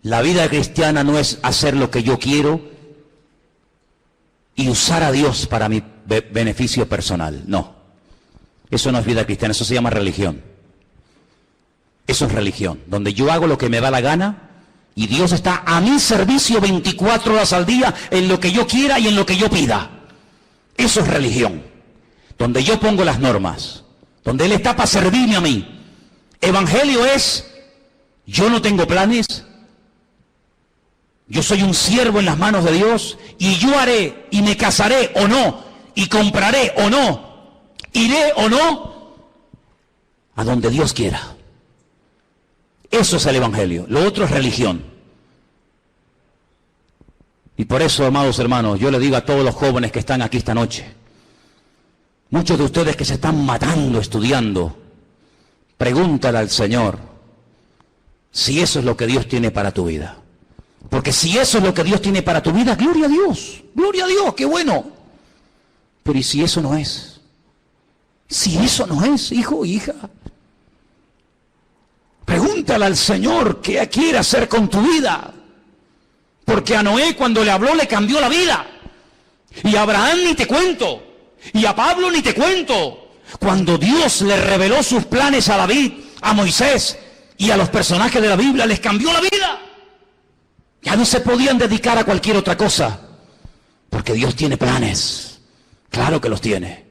La vida cristiana no es hacer lo que yo quiero y usar a Dios para mi beneficio personal. No. Eso no es vida cristiana, eso se llama religión. Eso es religión, donde yo hago lo que me da la gana y Dios está a mi servicio 24 horas al día en lo que yo quiera y en lo que yo pida. Eso es religión, donde yo pongo las normas, donde Él está para servirme a mí. Evangelio es, yo no tengo planes. Yo soy un siervo en las manos de Dios y yo haré y me casaré o no, y compraré o no, iré o no, a donde Dios quiera. Eso es el Evangelio, lo otro es religión. Y por eso, amados hermanos, yo le digo a todos los jóvenes que están aquí esta noche, muchos de ustedes que se están matando estudiando, pregúntale al Señor si eso es lo que Dios tiene para tu vida. Porque si eso es lo que Dios tiene para tu vida, gloria a Dios, qué bueno. Pero ¿y si eso no es? Si eso no es, hijo o hija, pregúntale al Señor qué quiere hacer con tu vida. Porque a Noé cuando le habló le cambió la vida. Y a Abraham ni te cuento. Y a Pablo ni te cuento. Cuando Dios le reveló sus planes a David, a Moisés y a los personajes de la Biblia, les cambió la vida. Ya no se podían dedicar a cualquier otra cosa, porque Dios tiene planes, claro que los tiene.